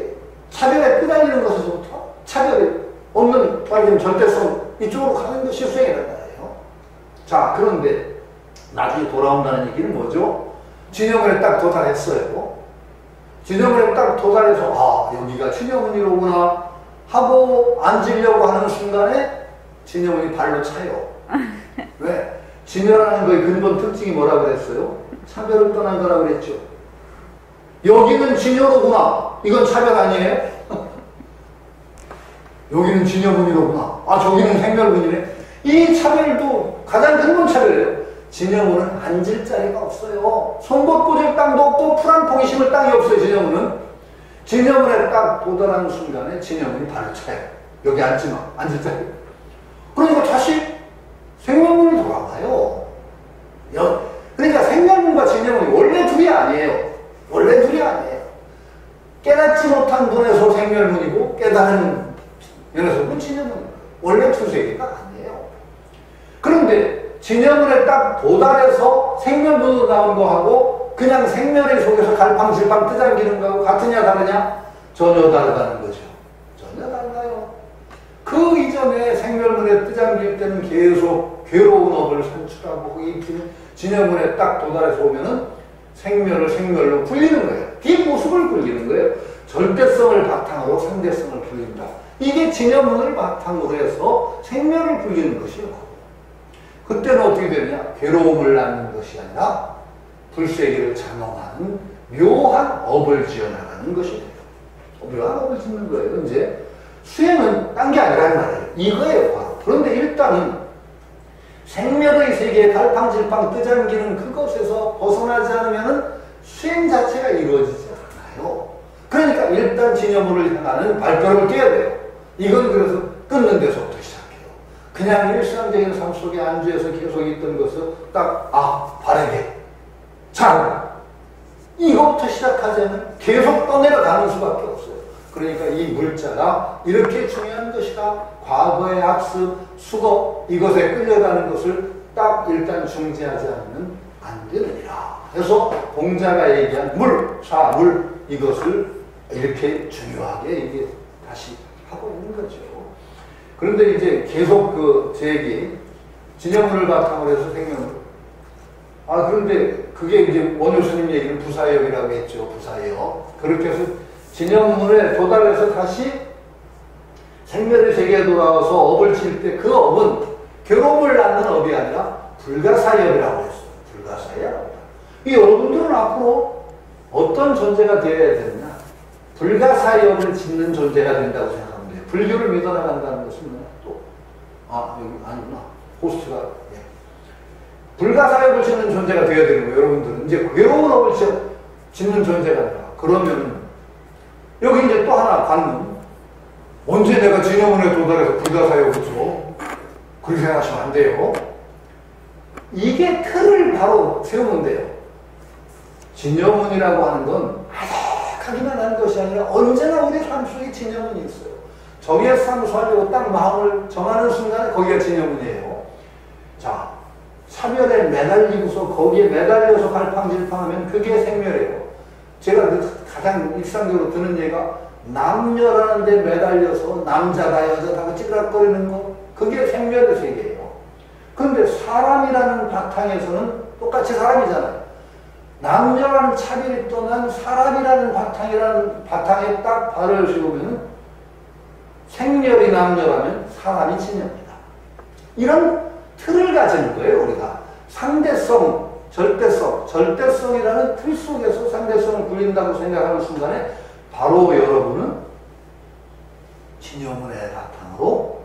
차별에 끄달리는 것에서부터 차별이 없는 절대성 이쪽으로 가는 것이 수행이라는 거예요. 자, 그런데 나중에 돌아온다는 얘기는 뭐죠? 진여문에 딱 도달했어요. 진여문에 딱 도달해서 여기가 진여문이로구나 하고 앉으려고 하는 순간에 진여문이 발로 차요. 왜? 진여라는 거의 근본 특징이 뭐라 그랬어요? 차별을 떠난 거라 그랬죠. 여기는 진여로구나. 이건 차별 아니에요? 여기는 진여문이로구나. 저기는 생멸문이네. 이 차별도 가장 근본 차별이에요. 진여문은 앉을 자리가 없어요. 송곳 꽂을 땅도 없고 풀 한 포기 심을 땅이 없어요. 진여문에 딱 도달하는 순간에 진여문이 발로 차요. 여기 앉지 마. 앉을 자리. 그러니까 다시 생멸문이 돌아와요. 그러니까 생멸문과 진여문이 원래 둘이 아니에요. 깨닫지 못한 분에서 생멸문이고 깨닫는 면에서는 진여문. 원래 두 세계가 아니에요. 그런데 진여문에 딱 도달해서 생멸문으로 나온 거하고 그냥 생멸의 속에서 갈팡질팡 뜨잠기는 거하고 같으냐 다르냐? 전혀 다르다는 거죠. 전혀 달라요. 그 이전에 생멸문에 뜨잠길 때는 계속 괴로운 업을 산출하고 진여문에 딱 도달해서 오면은 생멸을 생멸로 굴리는 거예요. 뒷모습을 굴리는 거예요. 절대성을 바탕으로 상대성을 굴린다. 이게 진여문을 바탕으로 해서 생멸을 굴리는 것이요. 그때는 어떻게 되느냐? 괴로움을 낳는 것이 아니라 불세계를 장엄하는 묘한 업을 지어나가는 것이 돼요. 묘한 업을 짓는 거예요. 이제 수행은 딴 게 아니라는 말이에요. 이거예요, 바로. 그런데 일단은 생멸의 세계에 갈팡질팡 뜨잠기는 그것에서 벗어나지 않으면 수행 자체가 이루어지지 않아요. 그러니까 일단 진여문을 향하는 발걸음을 떼야 돼요. 이건 그래서 끊는 데서부터 시작해요. 그냥 일상적인 삶 속에 안주해서 계속 있던 것을 바르게, 잘, 이거부터 시작하자면 계속 떠내려가는 수밖에 없어요. 그러니까 이 물자가 이렇게 중요한 것이다. 과거의 학습, 수거, 이것에 끌려가는 것을 딱 일단 중지하지 않으면 안 되느니라. 그래서 공자가 얘기한 물, 사물, 이것을 이렇게 중요하게 이게 다시 하고 있는 거죠. 그런데 이제 계속 제 얘기, 진여문을 바탕으로 해서 생명을. 그런데 그게 이제 원효스님 얘기는 부사역이라고 했죠. 부사역. 그렇게 해서 진여문에 도달해서 다시 생멸의 세계에 돌아와서 업을 칠 때 그 업은 괴로움을 낳는 업이 아니라 불가사역이라고 했어요. 불가사역. 여러분들은 앞으로 어떤 존재가 되어야 되느냐? 불가사역을 짓는 존재가 된다고 생각하면 돼요. 불교를 믿어나간다는 것은 또, 여기 아니구나. 호스트가, 예. 불가사역을 짓는 존재가 되어야 되는 거예요. 여러분들은 이제 괴로운 업을 짓는 존재가 아니라. 그러면 여기 이제 또 하나 관문. 언제 내가 진여문에 도달해서 불가사역을 줘? 그렇게 생각하시면 안 돼요. 이게 틀을 바로 세우면 돼요. 진여문이라고 하는 건 하기만 하는 것이 아니라 언제나 우리 삶 속에 진여문이 있어요. 정의에 사무소하려고 딱 마음을 정하는 순간에 거기가 진여문이에요. 자, 차별에 매달리고서 거기에 매달려서 갈팡질팡하면 그게 생멸이에요. 제가 가장 일상적으로 드는 얘기가 남녀라는 데 매달려서 남자다 여자다 찌그락거리는 거, 그게 생멸의 세계예요. 그런데 사람이라는 바탕에서는 똑같이 사람이잖아요. 남녀라는 차별이 떠난 사람이라는 바탕에 딱 발을 씌우면 생멸이 남녀라면 사람이 진여입니다. 이런 틀을 가지는 거예요. 우리가 상대성, 절대성이라는 틀 속에서 상대성을 굴린다고 생각하는 순간에 바로 여러분은 진여문의 바탕으로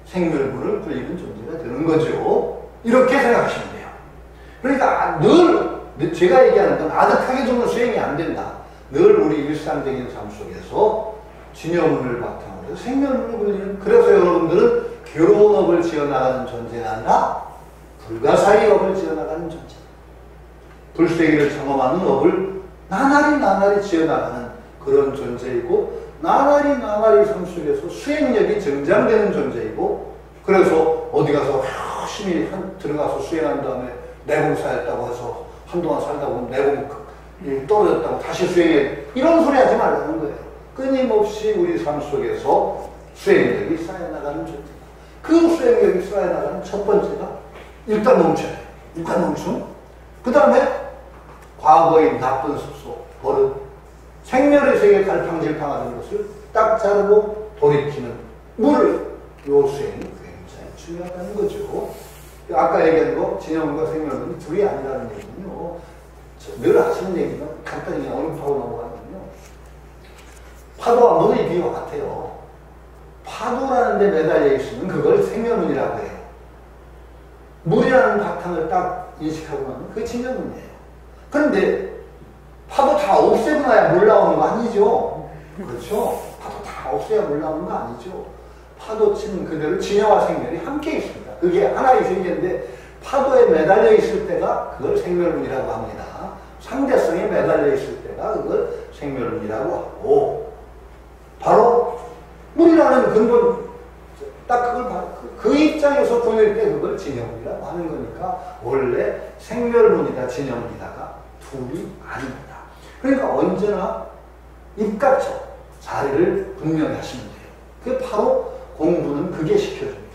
생멸문을 굴리는 존재가 되는 거죠. 이렇게 생각하시면 돼요. 그러니까 늘 제가 얘기하는 건 아득하게 주는 수행이 안 된다. 늘 우리 일상적인 삶 속에서 진여문을 바탕으로 해서 생멸문을 굴리는, 그래서 여러분들은 괴로운 업을 지어나가는 존재가 아니라 불가사의 업을 지어나가는 존재. 불세기를 경험하는 업을 나날이 지어나가는 그런 존재이고, 나날이 삶 속에서 수행력이 증장되는 존재이고, 그래서 어디 가서 열심히 들어가서 수행한 다음에 내공사였다고 해서 한동안 살다 보면 내공이 떨어졌다고 다시 수행해, 이런 소리 하지 말라는 거예요. 끊임없이 우리 삶 속에서 수행력이 쌓여나가는 존재. 그 수행력이 쌓여나가는 첫 번째가 일단 멈춰요. 일단 멈춤. 그 다음에 과거의 나쁜 습소, 버릇, 생멸의 세계에 갈팡질팡하는 것을 딱 자르고 돌이키는 요 수행이 굉장히 중요하다는 거죠. 아까 얘기한 거, 진여문과 생멸문이 둘이 아니라는 얘기는요, 늘 하시는 얘기는 간단히 언급하고 넘어가거든요. 파도와 물의 비유와 같아요. 파도라는 데 매달려 있으면 그걸 생멸문이라고 해요. 물이라는 바탕을 딱 인식하고 나면 그게 진여문이에요. 그런데 파도 다 없애고 나야 물 나오는 거 아니죠? 그렇죠? 파도 다 없애야 물 나오는 거 아니죠? 파도 치는 그대로 진여와 생멸이 함께 있습니다. 그게 하나의 세계인데 파도에 매달려 있을 때가 그걸 생멸문이라고 합니다. 상대성에 매달려 있을 때가 그걸 생멸문이라고 하고, 바로 물이라는 근본, 딱 그 입장에서 보낼 때 그걸 진여문이라고 하는 거니까 원래 생멸문이다 진여문이다가 둘이 아닙니다. 그러니까 언제나 입각적 자리를 분명히 하시면 돼요. 그게 바로 공부는 그게 시켜줍니다.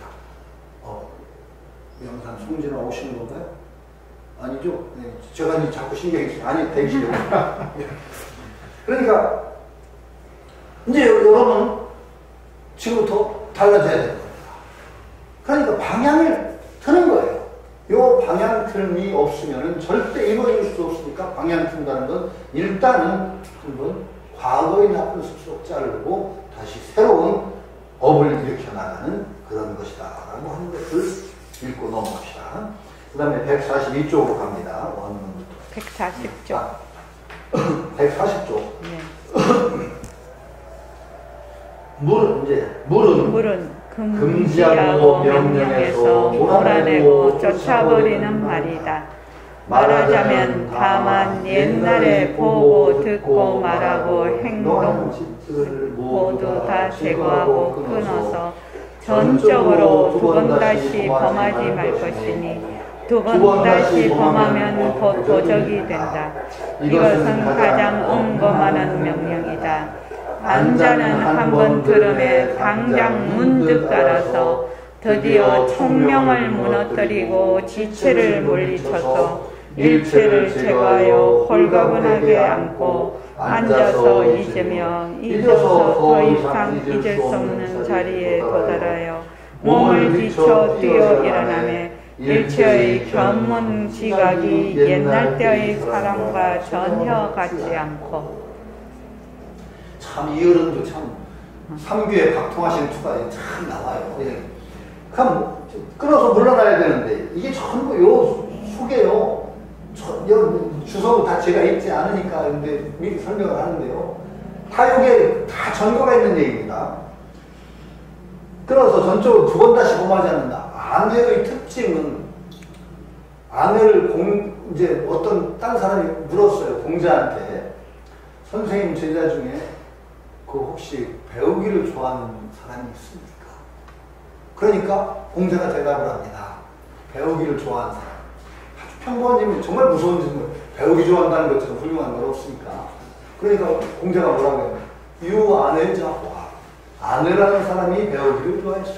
영상 송진아 오시는 건가요? 아니죠? 네, 제가 자꾸 신경이 쓰여요. 아니, 대기시죠. 그러니까 이제 여러분 지금부터 달라져야 되는 겁니다. 그러니까 방향을 트는 거예요. 이 방향 틀이 없으면 절대 이루어질 수 없으니까 방향 튼다는 건 일단은 한번 과거의 나쁜 습속 자르고 다시 새로운 업을 일으켜 나가는 그런 것이다 라고 하는 것을 읽고 넘어갑시다. 그 다음에 142쪽으로 갑니다. 원문부터. 140쪽. 140쪽. 네. 물은 금지하고 명령해서 몰아내고 쫓아버리는 말이다. 말하자면 다만 옛날에 보고 듣고 말하고 행동 모두 다 제거하고 끊어서 전적으로 두 번 다시 범하지 말 것이니 두 번 다시 범하면 곧 도적이 된다. 이것은 가장 엄검하는 명령이다. 안자는 한 번 들음에 당장 문득 알아서 드디어 총명을 무너뜨리고 지체를 물리쳐서 일체를 제거하여 홀가분하게 앉고 앉아서 잊어서 더 이상 잊을 수 없는 자리에 도달하여 몸을 비춰 뛰어 일어나며 일체의 견문 지각이 옛날 때의 사람과 전혀 같지 않고. 참 이 어른도 참 삼규에 박통하신 투가 참 나와요. 그럼 끊어서 물러나야 되는데 이게 전부 요 속에요. 주소도 다 제가 읽지 않으니까 근데 미리 설명을 하는데요. 다 여기에 다 전거가 있는 얘기입니다. 끊어서 전적으로 두 번 다시 범하지 않는다. 아내의 특징은 아내를 이제 어떤 딴 사람이 물었어요. 공자한테 선생님 제자 중에 그 혹시 배우기를 좋아하는 사람이 있습니까? 그러니까 공자가 대답을 합니다. 배우기를 좋아하는 사람. 평범님은 정말 무서운 질문. 배우기 좋아한다는 것처럼 훌륭한 건 없으니까. 그러니까 공자가 뭐라고 해요? 유 아내자화. 아내라는 사람이 배우기를 좋아했어.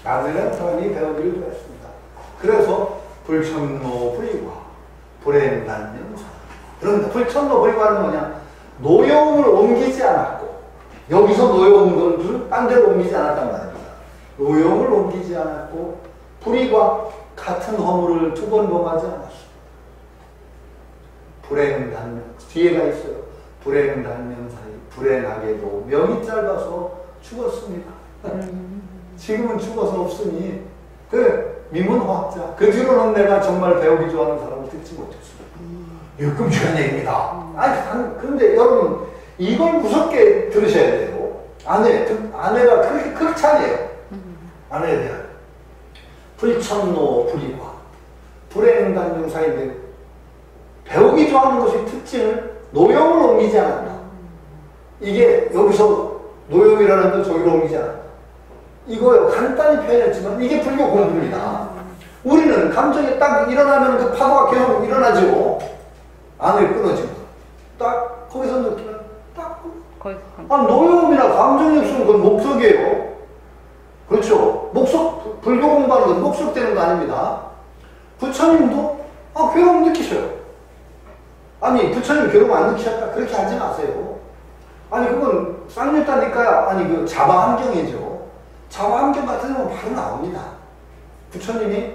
아내라는 사람이 배우기를 좋아했습니다. 그래서 불천노 불이과 불행단명사. 그런데 불천노 불이과는 뭐냐? 노여움을 옮기지 않았고 여기서 노여운 것을 딴 데로 옮기지 않았단 말입니다. 노여움을 옮기지 않았고 불이과 같은 허물을 두 번 범하지 않았어. 불행단명 뒤에가 있어요. 불행단명 사이 불행하게도 명이 짧아서 죽었습니다. 지금은 죽어서 없으니 그 민문화학자 그 뒤로는 내가 정말 배우기 좋아하는 사람을 듣지 못했어요. 이거 끔찍한 얘기입니다. 그런데 여러분 이걸 무섭게 들으셔야 돼요. 아내가 그렇게 극찬이에요. 아내에 대한 불천노 불이과 불행단명 사이인데 배우기 좋아하는 것의 특징을 노여움을 옮기지 않았다. 이게 여기서 노여움이라는 건 저기로 옮기지 않았다. 이거요 간단히 표현했지만 이게 불교 공부입니다. 우리는 감정이 딱 일어나면 그 파도가 계속 일어나죠. 안에 끊어지고 딱 거기서 느끼면 딱 노여움이나 감정이 없으면 그건 목석이에요. 그렇죠. 목석 불교 공부하는 건 목석되는 거 아닙니다. 부처님도 괴로움 느끼셔요. 아니 부처님 괴로움 안 느끼셨다 그렇게 하지 마세요. 아니 그건 쌍욕다니까 그 자바 환경이죠. 자바 환경 같은 경우는 바로 나옵니다. 부처님이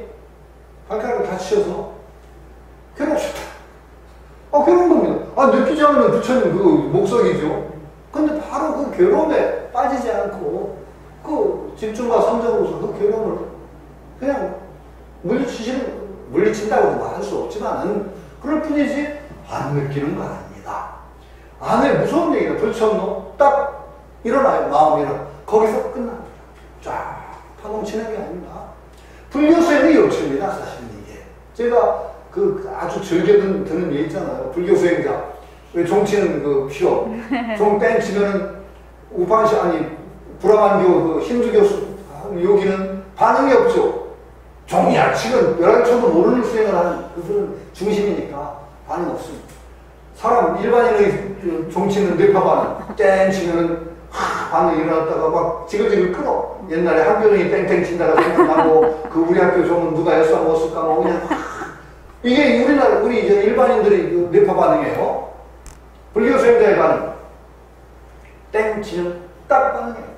발가락을 다치셔서 괴로우셨다. 괴로운 겁니다. 느끼지 않으면 부처님 그 목석이죠. 근데 바로 그 괴로움에 빠지지 않고 그 집중과 성적으로서 그 괴로움을 그냥 물리친다고도 말할 수 없지만은 그럴 뿐이지 안 느끼는 거 아닙니다. 안에 무서운 얘기가 불천노 딱 일어나요. 마음이 일어나. 거기서 끝납니다. 쫙 파동치는 게 아닙니다. 불교수행의 요체입니다. 사실은 이게. 제가 아주 즐겨 듣는 예 있잖아요. 불교 수행자. 왜 종치는 그 시험. 종 땡치면은 브라만교 그 힌두 교수, 여기는 반응이 없죠. 종이야. 지금 11초도 모르는 수행을 하는 그들은 중심이니까 반응 없습니다. 사람, 일반인의 종치는 뇌파 땡치면은 반응이 일어났다가 막 지글지글 끌어. 옛날에 학교종이 땡땡 친다가 생각나고 그 우리 학교 종은 누가 였어 먹었을까 뭐 그냥 이게 우리 이제 일반인들의 뇌파 반응이에요. 불교 수행자의 반응. 땡 치는 딱 반응이에요.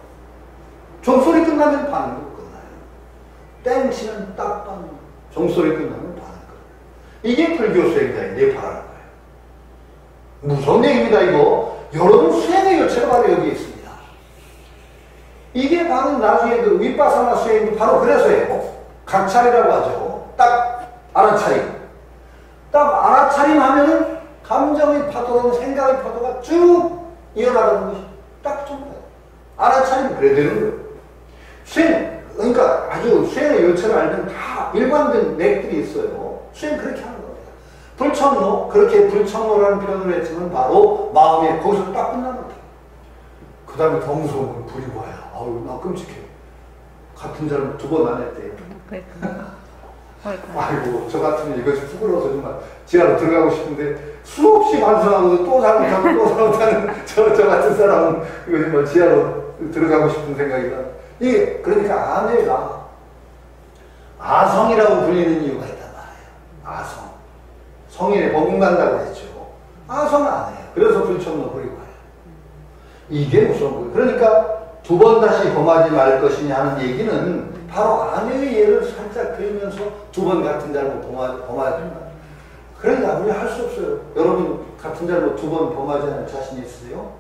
종소리 끝나면 반응으로 끝나요. 땡 치는 딱 반응. 종소리 끝나면 반응 끝나요. 이게 불교 수행자의 뇌파라는 거예요. 무서운 얘기입니다, 이거. 여러분 수행의 요체가 바로 여기에 있습니다. 이게 바로 나중에 그 윗바사나 수행도 바로 그래서예요. 각찰이라고 하죠. 딱 알아차림. 딱 알아차림 하면은 감정의 파도랑 생각의 파도가 쭉 이어나가는 것이 딱 좀 알아차리면 그래야 되는 거예요. 그러니까 아주 수행의 요체를 알면 다 일관된 맥들이 있어요. 수행 그렇게 하는 겁니다. 불천로, 그렇게 불천로라는 표현을 했지만 바로 마음이 거기서 딱 끝납니다. 그 다음에 더 무서운 건 불이 와요. 아유, 나 끔찍해. 같은 잘못 2번 안 했대요. 아이고, 저 같으면 이것이 부끄러워서 정말 지하로 들어가고 싶은데 수없이 반성하고 또 잘못하고 또 잘못하는 저 같은 사람은 이거 정말 지하로 들어가고 싶은 생각이 나. 이게, 그러니까 아내가 아성이라고 불리는 이유가 있단 말이에요. 아성. 성인에 버금간다고 했죠. 아성은 아내예요. 그래서 불천로 버리고 가요. 이게 무서운 거예요. 그러니까 2번 다시 범하지 말 것이냐 하는 얘기는 바로 아내의 예를 살짝 들면서 2번 같은 잘못 범하지 말. 그러니까 우리 할 수 없어요. 여러분 같은 잘못 2번 범하지 않을 자신 있으세요?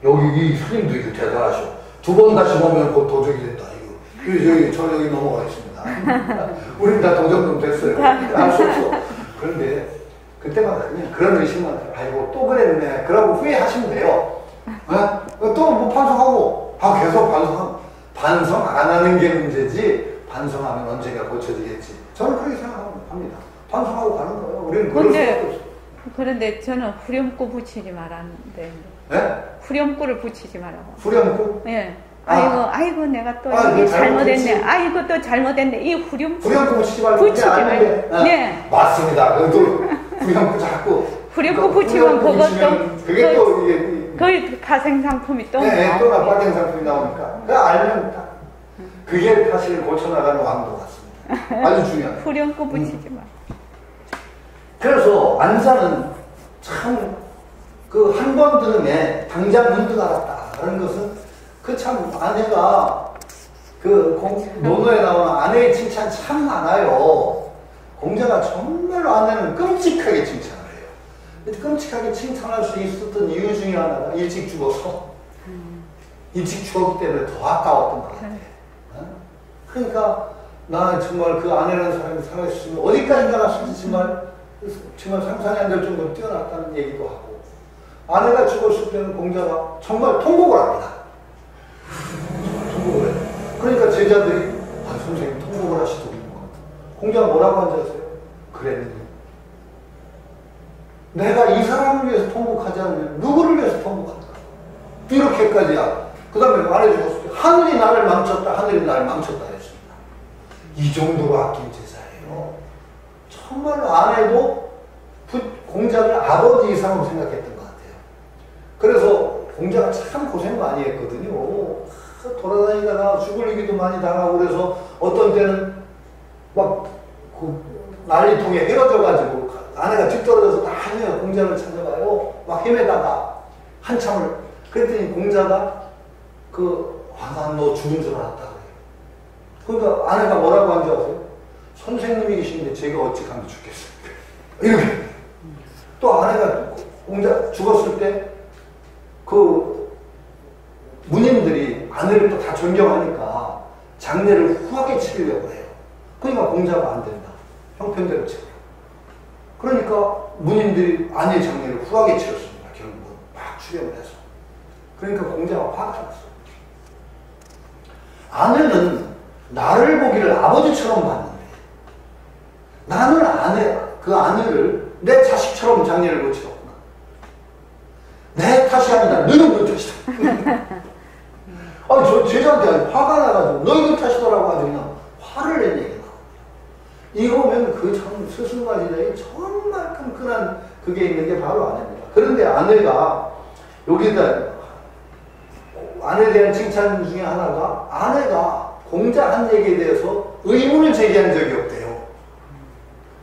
여기 이 스님도 이거 대단하셔. 2번 다시 보면 곧 도적이 된다. 이거 여기 넘어가겠습니다. 우린 다 도적 좀 됐어요. 할 수 없어. 그런데 그때마다 그냥 그런 의식만 들어요. 아이고 또 그랬네. 그러고 후회하시면 돼요. 또 뭐 반성하고 계속 반성 안 하는 게 문제지 반성하면 언젠가 고쳐지겠지. 저는 그렇게 생각합니다. 반성하고 가는 거예요. 우리는 그럴 수밖에 없어요. 그런데 저는 후렴구 붙이지 말았는데. 네? 후렴구를 붙이지 말라고. 후렴구? 예. 아이고 내가 또 이게 잘못했네. 아이고 또 잘못했네. 이 후렴구 붙이지 말고 붙이지 말고. 네. 맞습니다. 그것도 후렴구 자꾸 후렴구 붙이면 그것도 그게 또 이게 거의 가생상품이 또 네, 또 가생상품이 나오니까 그 알면 딱 그게 사실 고쳐나가는 왕도 같습니다. 아주 중요한 후렴구 붙이지 마. 그래서 안사는 참 그 한 번 들음에 당장 문득 알았다라는 것은 그 참 아내가 그 논어에 나오는 아내의 칭찬 참 많아요. 공자가 정말로 아내는 끔찍하게 칭찬을 해요. 끔찍하게 칭찬할 수 있었던 이유 중에 하나가 일찍 죽어서 일찍 죽었기 때문에 더 아까웠던 것 같아요. 그러니까 나 정말 그 아내라는 사람이 살아있으면 어디까지나 정말 상상이 안 될 정도로 뛰어났다는 얘기도 하고 아내가 죽었을 때는 공자가 정말 통곡을 합니다. 통곡을 해요. 그러니까 제자들이 선생님 통곡을 하시더군요. 공자가 뭐라고 한지 아세요? 그랬느니 내가 이 사람을 위해서 통곡하지 않으면 누구를 위해서 통곡할까? 이렇게까지야. 그 다음에 말해주셨을 때 하늘이 나를 망쳤다. 하늘이 나를 망쳤다 했습니다. 이 정도로 아낀 제자예요. 정말로 아내도 공자를 아버지 이상으로 생각했던 것 같아요. 그래서 공자가 참 고생 많이 했거든요. 돌아다니다가 죽을 위기도 많이 당하고 그래서 어떤 때는 막 그 난리통에 헤어져가지고 아내가 뒤떨어져서 다니며 공자를 찾아가요. 막 헤매다가 한참을 그랬더니 공자가 난 너 죽은 줄 알았다 그래요. 그러니까 아내가 뭐라고 한 줄 아세요? 선생님이 계신데 제가 어찌 감히 죽겠습니까? 이렇게. 또 아내가 공자 죽었을 때 문인들이 아내를 또 다 존경하니까 장례를 후하게 치르려고 해요. 그러니까 공자가 안 된다. 형편대로 치르라. 그러니까 문인들이 아내의 장례를 후하게 치렀습니다. 결국은 막 추격을 해서. 그러니까 공자가 화가 났어요. 아내는 나를 보기를 아버지처럼 봤는데 나는 그 아내를 내 자식처럼 장례를 못 치렀구나. 내 탓이 아니라 너희들 탓이다. 아니 저 제자한테 화가 나가지고 너희들 탓이더라고 아주 그냥 화를 낸 얘기가 나옵니다. 이거면 그 참 스승과지자의 정말 끈끈한 그게 있는 게 바로 아내입니다. 그런데 아내가 여기다 아내에 대한 칭찬 중에 하나가 아내가 공자 한 얘기에 대해서 의문을 제기한 적이 없대요.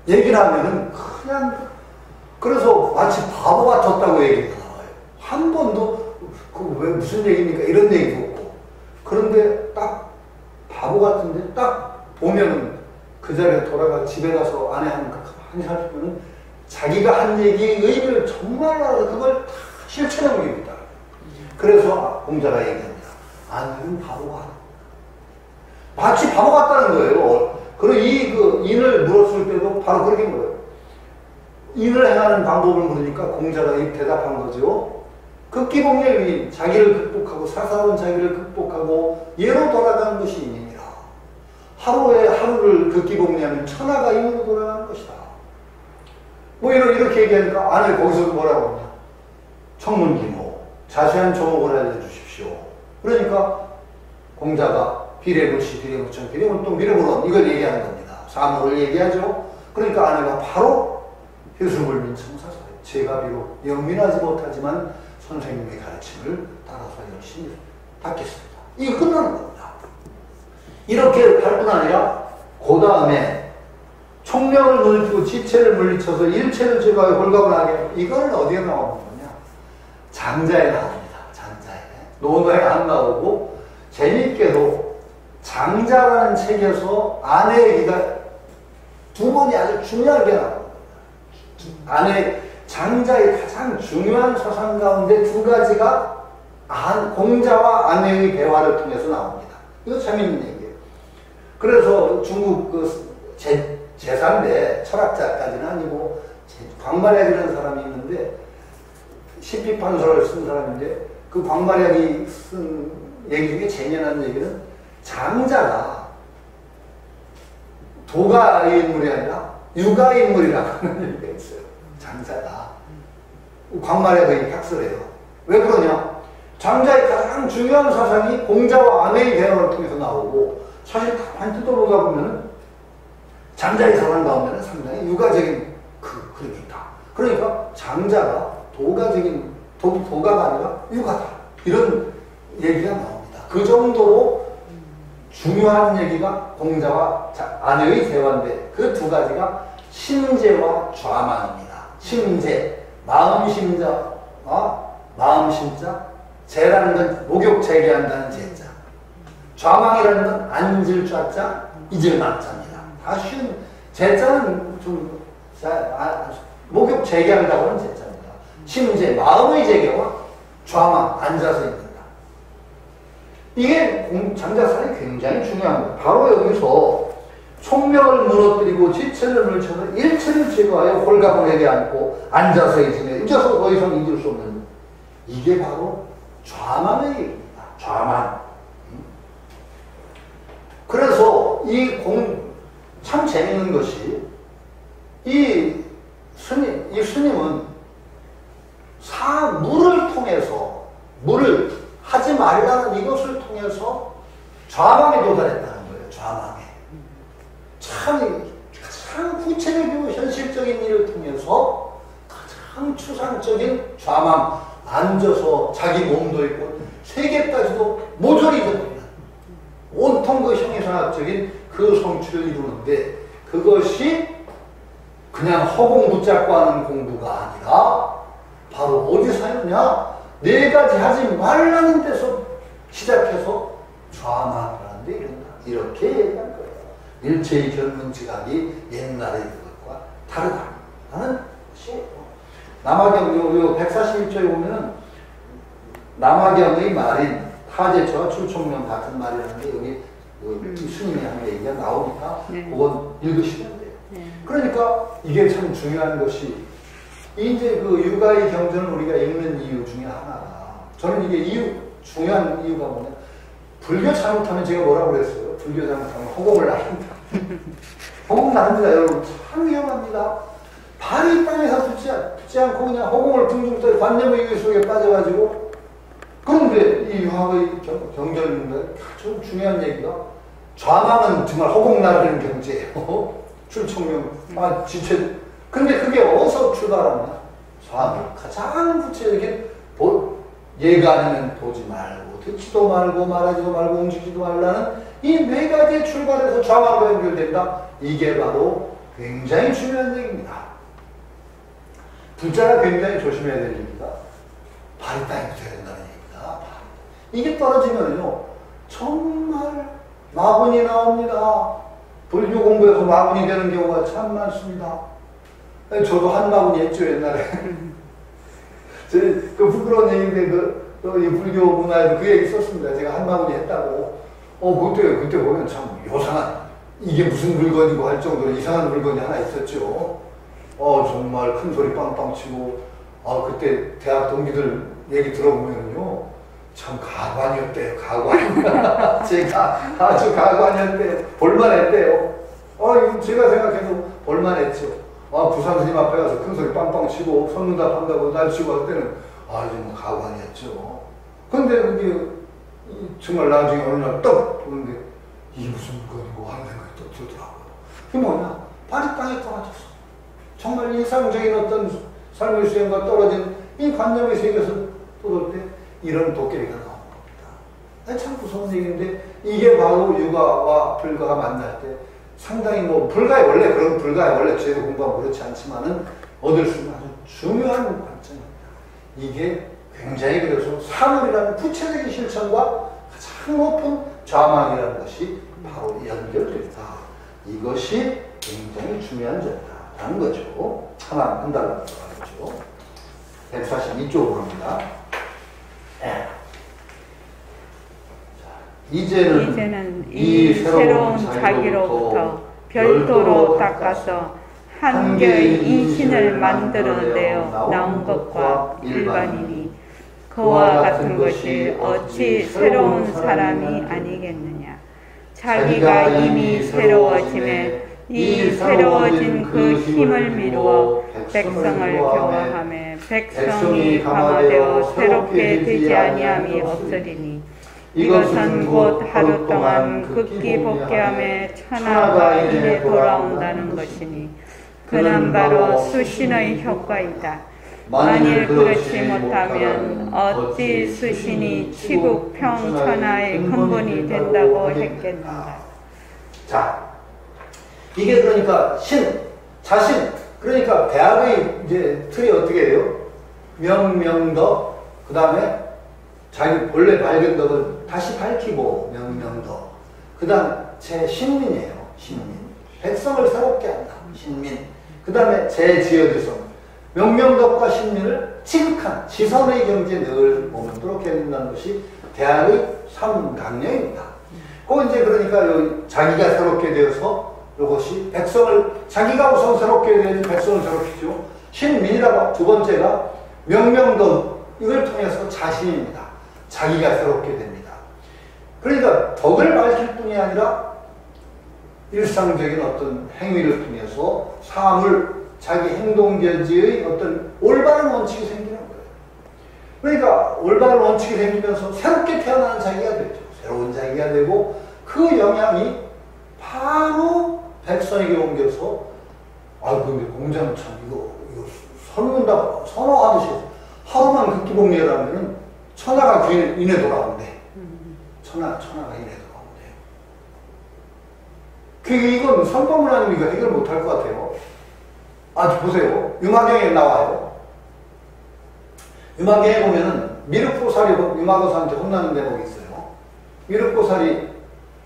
얘기를 하면은 그냥 그래서 마치 바보 같았다고 얘기가 나와요. 한 번도 왜 무슨 얘기입니까? 이런 얘기도 없고. 그런데 딱 바보 같은데 딱 보면은 그 자리에 돌아가 집에 가서 아내 한 살피면은 자기가 한 얘기의 의미를 정말 알아서 그걸 다 실천해 보입니다. 그래서 공자가 얘기합니다. 아내는 바보가 마치 바보 같다는 거예요. 그리고 인을 물었을 때도 바로 그렇게 물어요. 인을 행하는 방법을 물으니까 공자가 대답한 거죠. 극기복렬이 자기를 극복하고 사사로운 자기를 극복하고 예로 돌아가는 것이 인임이라. 하루에 하루를 극기복렬하면 천하가 인으로 돌아가는 것이다. 뭐 이렇게 얘기하니까 안에 거기서 뭐라고 하냐. 청문기모 자세한 조목을 알려주십시오. 그러니까 공자가 비례불시 비례무청 비례운동 비례불원 이걸 얘기하는 겁니다. 사물을 얘기하죠. 그러니까 아내가 바로 효술불민청사설 제가 비록 영민하지 못하지만 선생님의 가르침을 따라서 열심히 닦겠습니다. 이거 끝나는 겁니다. 이렇게 할 뿐 아니라 그 다음에 총명을 눈을 뜨고 지체를 물리쳐서 일체를 제거하여 홀갑을 하게 이걸 어디에 나오는 거냐. 장자에 나옵니다. 장자에. 논어에 안 나오고 재미있게도 장자라는 책에서 아내 얘기가 두 번이 아주 중요하게 나옵니다. 아내 장자의 가장 중요한 서상 가운데 두 가지가 공자와 아내의 대화를 통해서 나옵니다. 이거 재미있는 얘기예요. 그래서 중국 제3대 철학자까지는 아니고 광말약이라는 사람이 있는데 시피판서를 쓴 사람인데 그 광말약이 쓴 얘기 중에 재미난 얘기는 장자가 도가의 인물이 아니라 육아의 인물이라고 하는 얘기가 있어요. 장자가. 광말약의 학설이에요. 왜 그러냐? 장자의 가장 중요한 사상이 공자와 아내의 대화를 통해서 나오고 사실 가만히 뜯어보다 보면 장자의 사상 가운데는 상당히 육아적인 그림이 있다. 그러니까 장자가 도가적인 도가가 아니라 육아다. 이런 얘기가 나옵니다. 그 정도로 중요한 얘기가 공자와 아내의 대화인데 그 두 가지가 심재와 좌망입니다. 심재, 마음심자, 마음심자, 재라는 건 목욕 재개한다는 재자. 좌망이라는 건 앉을 좌자, 잊을 망자입니다. 다 쉬운, 재자는 좀, 목욕 재개한다고 하는 재자입니다. 심재, 마음의 재개와 좌망, 앉아서 있는다. 이게 장자사에 굉장히 중요한 거예요. 바로 여기서 총명을 무너뜨리고 지체를 물쳐서 일체를 제거하여 홀갑을 하게 앉고 앉아서 있으며 앉아서 더 이상 잊을 수 없는 이게 바로 좌만의 얘기입니다. 좌만. 그래서 참 재밌는 것이 이 스님은 물을 통해서 물을 하지 말라는 이것을 통해서 좌망에 도달했다는 거예요. 좌망에. 가장 구체적이고 현실적인 일을 통해서 가장 추상적인 좌망, 앉아서 자기 몸도 있고 세계까지도 모조리 됩니다. 온통 그 형이상학적인 그 성취를 이루는데 그것이 그냥 허공 붙잡고 하는 공부가 아니라 바로 어디서 하느냐? 네 가지 하지 말라는 데서 시작해서 좌망을 하는데 이렇게 얘기한 거예요. 일체의 견문 지각이 옛날의 그것과 다르다는 것이에요. 남화경 141조에 보면은 남화경의 말인 타제처와 출총명 같은 말이라는데 여기 스님이 한 얘기가 나오니까 그건 읽으시면 돼요. 그러니까 이게 참 중요한 것이 이제 그 육아의 경전을 우리가 읽는 이유 중에 하나가 저는 이게 중요한 이유가 뭐냐 불교 잘못하면 제가 뭐라고 그랬어요? 불교 잘못하면 허공을 나른다. 허공 나릅니다 여러분. 참 위험합니다. 발이 땅에서 붙지 않고 그냥 허공을 둥둥 떠 관념의 유의 속에 빠져가지고 그런데 이 유학의 경전인데 아주 중요한 얘기가 좌망은 정말 허공 나르는 경제예요. 출총명, 지체. 근데 그게 어디서 출발하냐? 좌망. 가장 구체적인 얘가 아니면 보지 말고 듣지도 말고 말하지도 말고 움직이지도 말라는 이 네 가지의 출발에서 좌망과 연결된다. 이게 바로 굉장히 중요한 얘기입니다. 불자가 굉장히 조심해야 될 얘기가 발이 땅에 붙어야 된다는 얘기입니다. 이게 떨어지면요 정말 마분이 나옵니다. 불교 공부에서 마분이 되는 경우가 참 많습니다. 저도 한 마분이 했죠 옛날에. 그 부끄러운 얘기인데 이 불교 문화에도 그 얘기 썼습니다. 제가 한 마분이 했다고. 그때 보면 참 요상한 이게 무슨 물건이고 할 정도로 이상한 물건이 하나 있었죠. 정말 큰 소리 빵빵 치고 그때 대학 동기들 얘기 들어보면요. 참 가관이었대요. 가관. 제가 아주 가관이었대요. 볼만했대요. 제가 생각해도 볼만했죠. 부산 스님 앞에 가서 큰 소리 빵빵 치고 선문답 한다고 날 치고 할 때는 이제 뭐 가관이었죠. 근데 그게 정말 나중에 어느 날 떡 보는데 이게 무슨 물건이고 하는 생각이 또 들더라고요. 그게 뭐냐? 발이 땅에 떨어졌어. 정말 일상적인 어떤 삶의 수행과 떨어진 이 관념의 세계에서 쏟을 때 이런 도깨비가 나오는 겁니다. 참 무서운 얘기인데 이게 바로 유가와 불가가 만날 때 상당히 불가에 원래 제도 공부하면 그렇지 않지만은 얻을 수 있는 아주 중요한 관점입니다. 이게 굉장히 그래서 사물이라는 구체적인 실천과 가장 높은 좌망이라는 것이 바로 연결된다. 이것이 굉장히 중요한 점이다라는 거죠. 하나 한 달로 들어가겠죠. 142쪽으로 갑니다. 이제는 이 새로운 자기로부터 별도로 닦아서 한 개의 이신을 만들어내어 나온 것과 일반이니 그와 같은 것이 어찌 새로운 사람이 아니겠느냐. 자기가 이미 새로워짐에 이 새로워진 그 힘을 미루어 백성을 교화하며 백성이 감화되어 새롭게 되지 아니함이 없으리니 이것은 곧 하루 동안 극기 복귀함에 천하가 이래 돌아온다는 것이니 그는 바로 수신의 효과이다. 만일 그렇지 못하면 어찌 수신이 치국 평천하의 근본이 된다고 했겠는가. 자, 이게 그러니까 자신, 그러니까 대학의 이제 틀이 어떻게 해요? 명명덕, 그 다음에 자기 본래 밝은 덕을 다시 밝히고 명명덕, 그 다음 제 신민이에요. 신민. 백성을 새롭게 한다. 신민. 그 다음에 제 지어지성. 명명덕과 신민을 지극한 지선의 경지에 늘 머물도록 해야 된다는 것이 대학의 3강령입니다. 그 이제 그러니까 자기가 새롭게 되어서 이것이 자기가 우선 새롭게 되는 백성을 새롭히죠. 신민이라고 두 번째가 명명덕, 이걸 통해서 자신입니다. 자기가 새롭게 됩니다. 그러니까 덕을 밝힐 뿐이 아니라 일상적인 어떤 행위를 통해서 자기 행동결지의 어떤 올바른 원칙이 생기는 거예요. 그러니까 올바른 원칙이 생기면서 새롭게 태어나는 자기가 되죠. 새로운 자기가 되고 그 영향이 바로 백성에게 옮겨서 근데 공자는 참 이거 선호하듯이 하루만 극기복리라면은 천하가 인해 돌아온대. 천하가 인해 돌아온대. 이건 선법문 아닙니까? 해결 못할 것 같아요. 보세요. 유마경에 나와요. 유마경에 보면은 미륵보살이 유마고사한테 혼나는 대목이 있어요. 미륵보살이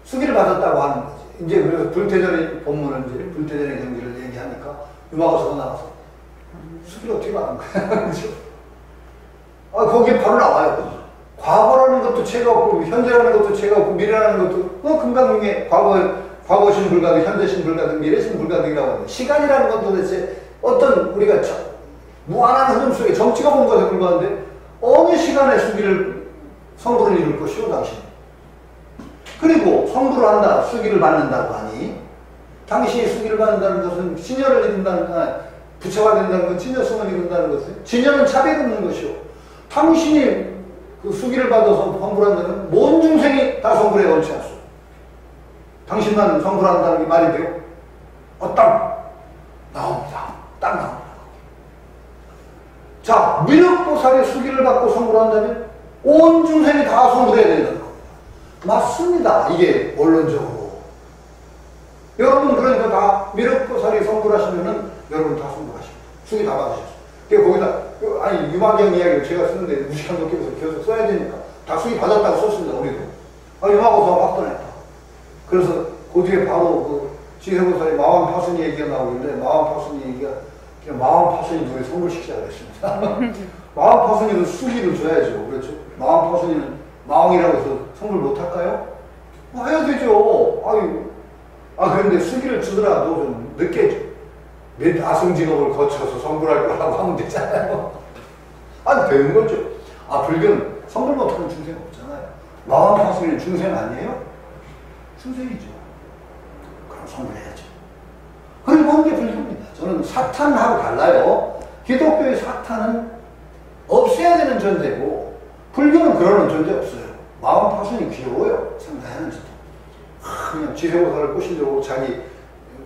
수기를 받았다고 하는 거지. 이제 그래서 불태전의 본문을 이제 불태전의 경지를 얘기하니까 유마고사가 나와서 수기를 어떻게 받은 거야? 그죠? 거기에 바로 나와요. 과거라는 것도 죄가 없고, 현재라는 것도 죄가 없고, 미래라는 것도, 금강경에 과거신 불가능, 현재신 불가능, 미래신 불가능이라고 하는데, 시간이라는 건 도대체 어떤 우리가 무한한 흐름 속에 정치가 본 것에 불과한데, 어느 시간에 수기를, 성불을 이룰 것이오, 당신. 그리고 성불을 한다, 수기를 받는다고 하니, 당신이 수기를 받는다는 것은 진여를 이룬다는, 부처가 된다는 건 진여성을 이룬다는 것은, 진여는 차별이 없는 것이오. 당신이 그 수기를 받아서 성불한다면 모든 중생이 다 성불에 옳지 않소. 당신만 성불한다는 게 말이 돼요? 딱 나옵니다. 딱 나옵니다. 자, 미륵보살의 수기를 받고 성불한다면 온 중생이 다 성불해야 된다는 겁니다. 맞습니다. 이게 원론적으로. 여러분 그러니까 다 미륵보살이 성불하시면은 여러분 다 성불하십니다. 수기 다 받으셨어요. 거기다 유마경 이야기를 제가 쓰는데 무식한 도끼에서 계속 써야 되니까 다 수기 받았다고 썼습니다. 우리도. 유마고사가 확던했다. 그래서 그 뒤에 바로 그 지세보살이 마왕파순이 얘기가 나오는데 마왕파순이 얘기가 그냥 마왕파순이 둘이 성불시키자고 했습니다. 마왕파순이는 수기를 줘야죠. 그렇죠? 마왕파순이는 마왕이라고 해서 성불 못할까요? 해야 되죠. 그런데 수기를 주더라도 좀 늦게 줘. 몇 아승직업을 거쳐서 성불할 거라고 하면 되잖아요. 되는 거죠. 아, 불교는 성불 못하는 중생 없잖아요. 마음 파수는 중생 아니에요? 중생이죠. 그럼 성불해야죠. 그걸 보는 게 불교입니다. 저는 사탄하고 달라요. 기독교의 사탄은 없애야 되는 존재고, 불교는 그러는 존재 없어요. 마음 파수는 귀여워요. 상당하는지도. 그냥 지세보살을 꼬시려고 자기,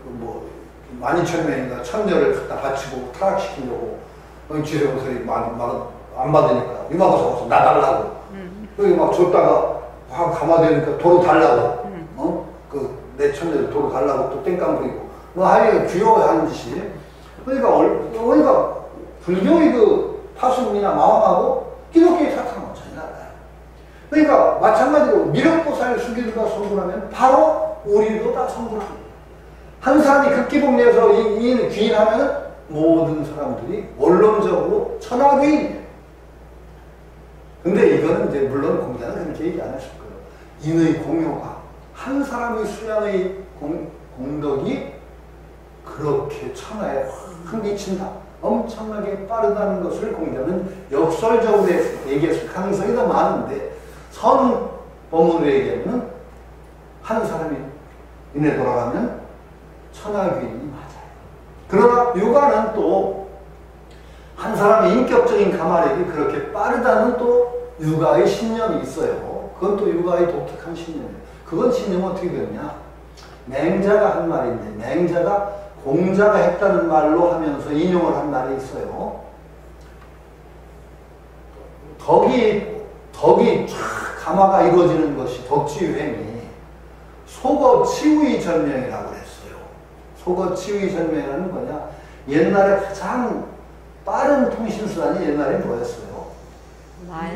뭐, 12,000명인가 1,000년을 갖다 바치고 타락시키려고, 지세보살이 안 받으니까, 이마고사 가서 나달라고. 여기 막 줬다가 확 감화되니까 도로 달라고. 내 천년을 도로 달라고 또 땡깡 부리고. 뭐, 하여간 귀여워하는 짓이. 그러니까, 불교의 그 파수문이나 마음하고 기독교의 사탄은 완전히 달라요. 그러니까, 마찬가지로 미륵보살 수기도가 성불하면 바로 우리도 다 성불합니다. 한 사람이 극기복 내서 이 귀인하면 모든 사람들이 원론적으로 천하귀인이에요. 근데 이거는 이제 물론 공자는 그렇게 얘기 안 하실 거예요. 인의 공효가 한 사람의 수량의 공덕이 그렇게 천하에 확 미친다. 엄청나게 빠르다는 것을 공자는 역설적으로 얘기했을 가능성이 더 많은데 선 법문으로 얘기하면 한 사람이 인해 돌아가면 천하귀인이 맞아요. 그러나 육아는 또 한 사람의 인격적인 가마력이 그렇게 빠르다는 또 육아의 신념이 있어요. 그건 또 육아의 독특한 신념이에요. 그건 신념은 어떻게 되느냐? 맹자가 한 말인데 맹자가 공자가 했다는 말로 하면서 인용을 한 말이 있어요. 덕이 쫙 가마가 이루어지는 것이 덕지유행이 속어치의 전명이라고 그랬어요. 속어치의 전명이라는 뭐냐? 옛날에 가장 빠른 통신수단이 옛날에 뭐였어요?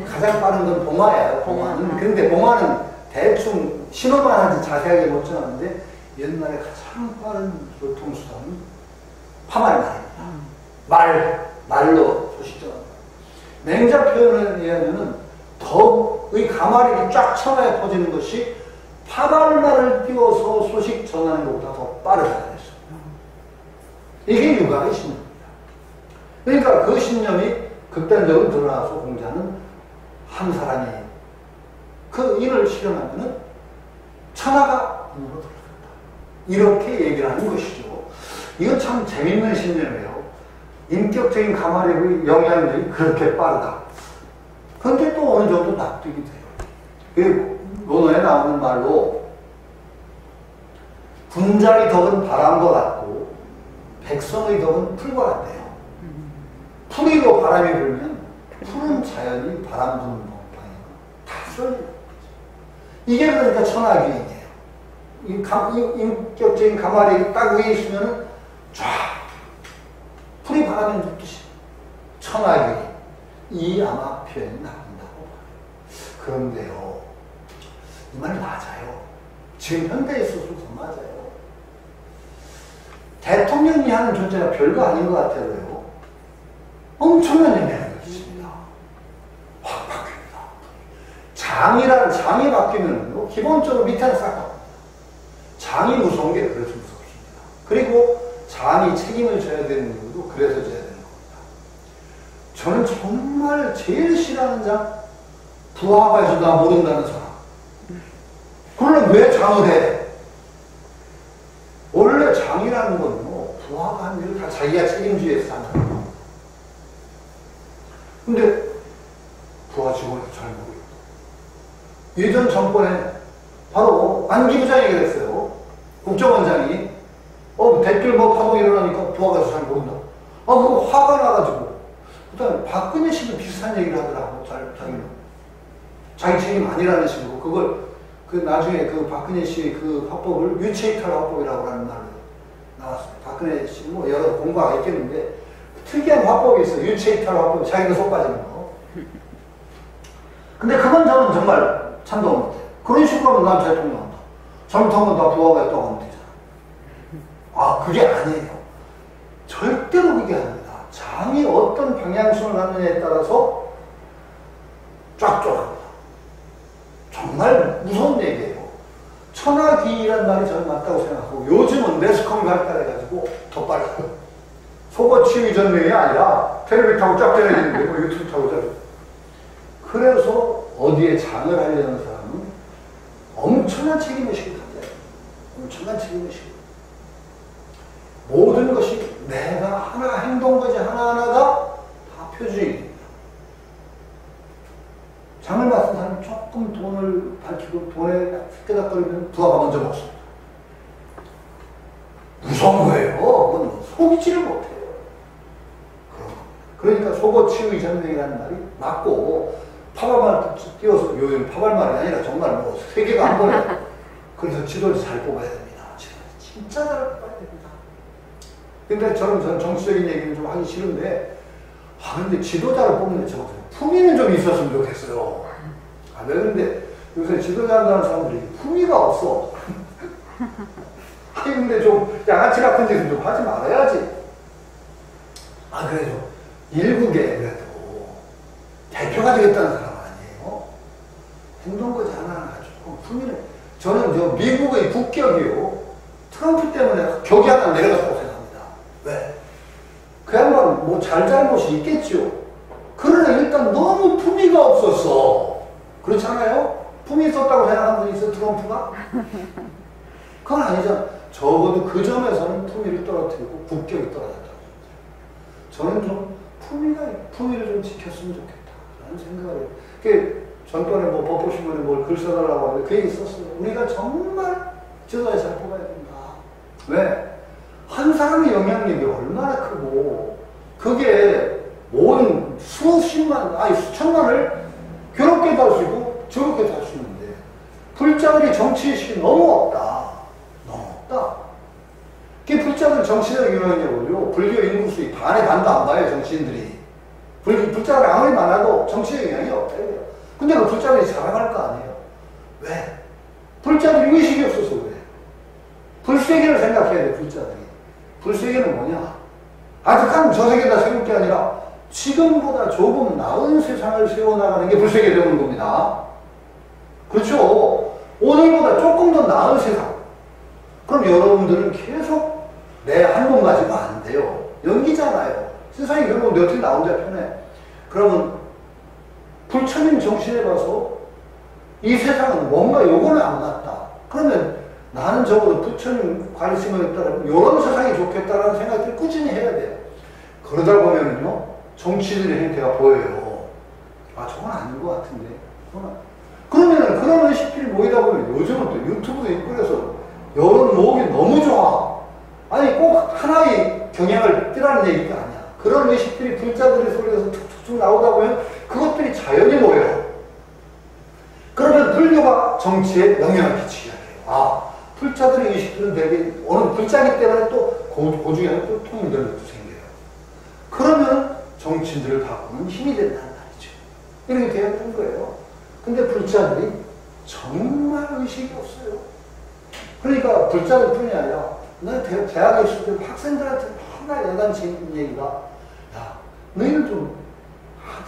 가장 빠른 건 봉화예요. 봉화는. 근데 봉화는 대충 신호만 하지 자세하게 못 전하는데 옛날에 가장 빠른 교통수단은 파말말입니다. 말로 소식 전합니다. 맹자 표현에 의하면은 덕의 가마력이 쫙 천하에 퍼지는 것이 파말말을 띄워서 소식 전하는 것보다 더 빠르다 그랬어요. 이게 육아의 신념입니다. 그러니까 그 신념이 극단적으로 드러나서 공자는 한 사람이 그 일을 실현하면은 천하가 인으로 들어간다. 이렇게 얘기를 하는 것이죠. 이건 참 재밌는 신념이에요. 인격적인 가마력의 영향력이 그렇게 빠르다. 그런데 또 어느 정도 납득이 돼요. 그리고 논어에 나오는 말로 군자의 덕은 바람과 같고 백성의 덕은 풀과 같대요. 풀이로 바람이 불면 풀은 자연히 바람 부는 방향으로 다 쏠려요. 이게 그러니까 천하귀인이에요. 인격적인 가마력이 딱 위에 있으면 쫙 풀이 바람에 눕듯이 천하귀인. 이 아마 표현이 나온다고 봐요. 그런데요, 이 말 맞아요. 지금 현대에 있어서도 맞아요. 대통령이 하는 존재가 별거 아닌 것 같아요. 엄청난 영향을 미칩니다. 확 바뀝니다. 장이 바뀌면 기본적으로 밑에는 싹 바뀝니다. 장이 무서운 게 그래서 무섭습니다. 그리고 장이 책임을 져야 되는 이유도 그래서 져야 되는 겁니다. 저는 정말 제일 싫어하는 장, 부하가 해서 나 모른다는 사람. 그러면 왜 장을 해? 원래 장이라는 건요, 부하가 한 일을 다 자기가 책임지어서 하는 거예요. 근데 부하 직원이 잘 모르겠다. 예전 정권에 바로 안기 부장이 그랬어요. 국정원장이 댓글 파동 일어나니까 부하가 잘 모른다. 그거 화가 나가지고 그다음에 박근혜 씨도 비슷한 얘기를 하더라고. 자기 책임 아니라는 식으로 그걸 나중에 그 박근혜 씨의 그 화법을 유체이탈 화법이라고 하는 말로 나왔어요. 박근혜 씨 뭐 여러 공부가 있겠는데 특이한 화법이 있어요. 유체이탈 화법, 자기가 속 빠지는 거. 근데 그건 저는 정말 찬동 못해요. 그런 식으로 하면 난 대통령 한다. 잘못하면 나 부하가 했다고 하면 되잖아. 그게 아니에요. 절대로 그게 아닙니다. 장이 어떤 방향성을 하느냐에 따라서 쫙쫙합니다. 정말 무서운 얘기예요. 천하귀인이란 말이 저는 맞다고 생각하고 요즘은 매스컴이 발달해가지고 더 빨라요. 속어치의 전명이 아니라 텔레비 타고 쫙 때려지는데 유튜브 타고 쫙. 그래서 어디에 장을 하려는 사람은 엄청난 책임의식을 가져요. 엄청난 책임의식을. 모든 것이 내가 하나 행동거지 하나하나가 다 표준이. 장을 맡은 사람은 조금 돈을 밝히고 돈에 끄덕거리면 부하가 먼저 먹습니다. 무서운 거예요. 그건 속이지를 못해요. 그러니까 속어치의 전쟁이라는 말이 맞고, 파발말 띄워서, 요즘 파발말이 아니라 정말 뭐 세계가 안 보여요. 그래서 지도를 잘 뽑아야 됩니다. 진짜 잘 뽑아야 됩니다. 근데 저는 정치적인 얘기는 좀 하기 싫은데, 근데 지도자를 뽑는 데 품위는 좀 있었으면 좋겠어요. 왜 근데 요새 지도자 한다는 사람들이 품위가 없어. 근데 좀 양아치 같은 짓은 좀 하지 말아야지. 그래도 일국에 그래도 대표가 되겠다는 사람 아니에요. 행동거지 하나 조금 품위를. 저는 저 미국의 국격이요. 트럼프 때문에 격이 하나 내려갔다고 생각합니다. 왜? 그 양반 뭐 잘잘못이 있겠죠. 그러나 일단 너무 품위가 없었어. 그렇잖아요? 품위 있었다고 생각하는 분이 있어, 트럼프가? 그건 아니잖아. 적어도 그 점에서는 품위를 떨어뜨리고 국격이 떨어졌다고. 저는 좀 품위를 좀 지켰으면 좋겠다라는 생각을 해요. 그 전번에 뭐 법보신문에 뭘 글 써달라고 하는데 그 얘기 썼어요. 우리가 정말 지도자에 잘 뽑아야 된다. 왜? 한 사람의 영향력이 얼마나 크고, 그게 모든 수십만, 수천만을 괴롭게도 할 수 있고, 즐겁게도 할 수 있는데, 불자들이 정치의식이 너무 없다. 너무 없다. 그 불자들 정치적 영향력을요, 불교 인구수의 반의 반도 안 봐요, 정치인들이. 불자들이 아무리 많아도 정치적 영향이 없다. 근데 그 불자들이 살아갈 거 아니에요. 왜? 불자들이 의식이 없어서 그래. 불세계를 생각해야 돼, 불자들이. 불세계는 뭐냐? 아직까지 저 세계다 세울 게 아니라 지금보다 조금 나은 세상을 세워나가는 게 불세계 되는 겁니다. 그렇죠? 오늘보다 조금 더 나은 세상. 그럼 여러분들은 계속 내 한 번 가지고 안 돼요. 연기잖아요. 세상이 결국 내 어떻게 나 혼자 편해. 그러면 불천인 정신에 봐서 이 세상은 뭔가 요거는 안 맞다. 그러면 나는 적어도 부처님 관심을 따르면 이런 세상이 좋겠다라는 생각을 꾸준히 해야 돼요. 그러다 보면요, 정치인의 행태가 보여요. 저건 아닌 것 같은데. 그러면 그런 의식들이 모이다 보면 요즘은 또 유튜브도 있고 그래서 여론 모으기 너무 좋아. 꼭 하나의 경향을 띠라는 얘기가 아니야. 그런 의식들이 불자들이 소리에서 툭툭툭 나오다 보면 그것들이 자연히 모여요. 그러면 불교가 정치에 영향을 끼치게 해요. 불자들의 의식들은 되게 어느 불자기 때문에 또 고중에는 또 통일되는 것도 생겨요. 그러면 정치인들을 바꾸는 힘이 된다는 말이죠. 이렇게 돼야 되는 거예요. 근데 불자들이 정말 의식이 없어요. 그러니까 불자들 뿐이 아니라 나 대학에 있을 때 학생들한테 맨날 야단치 있는 얘기가, 너희는 좀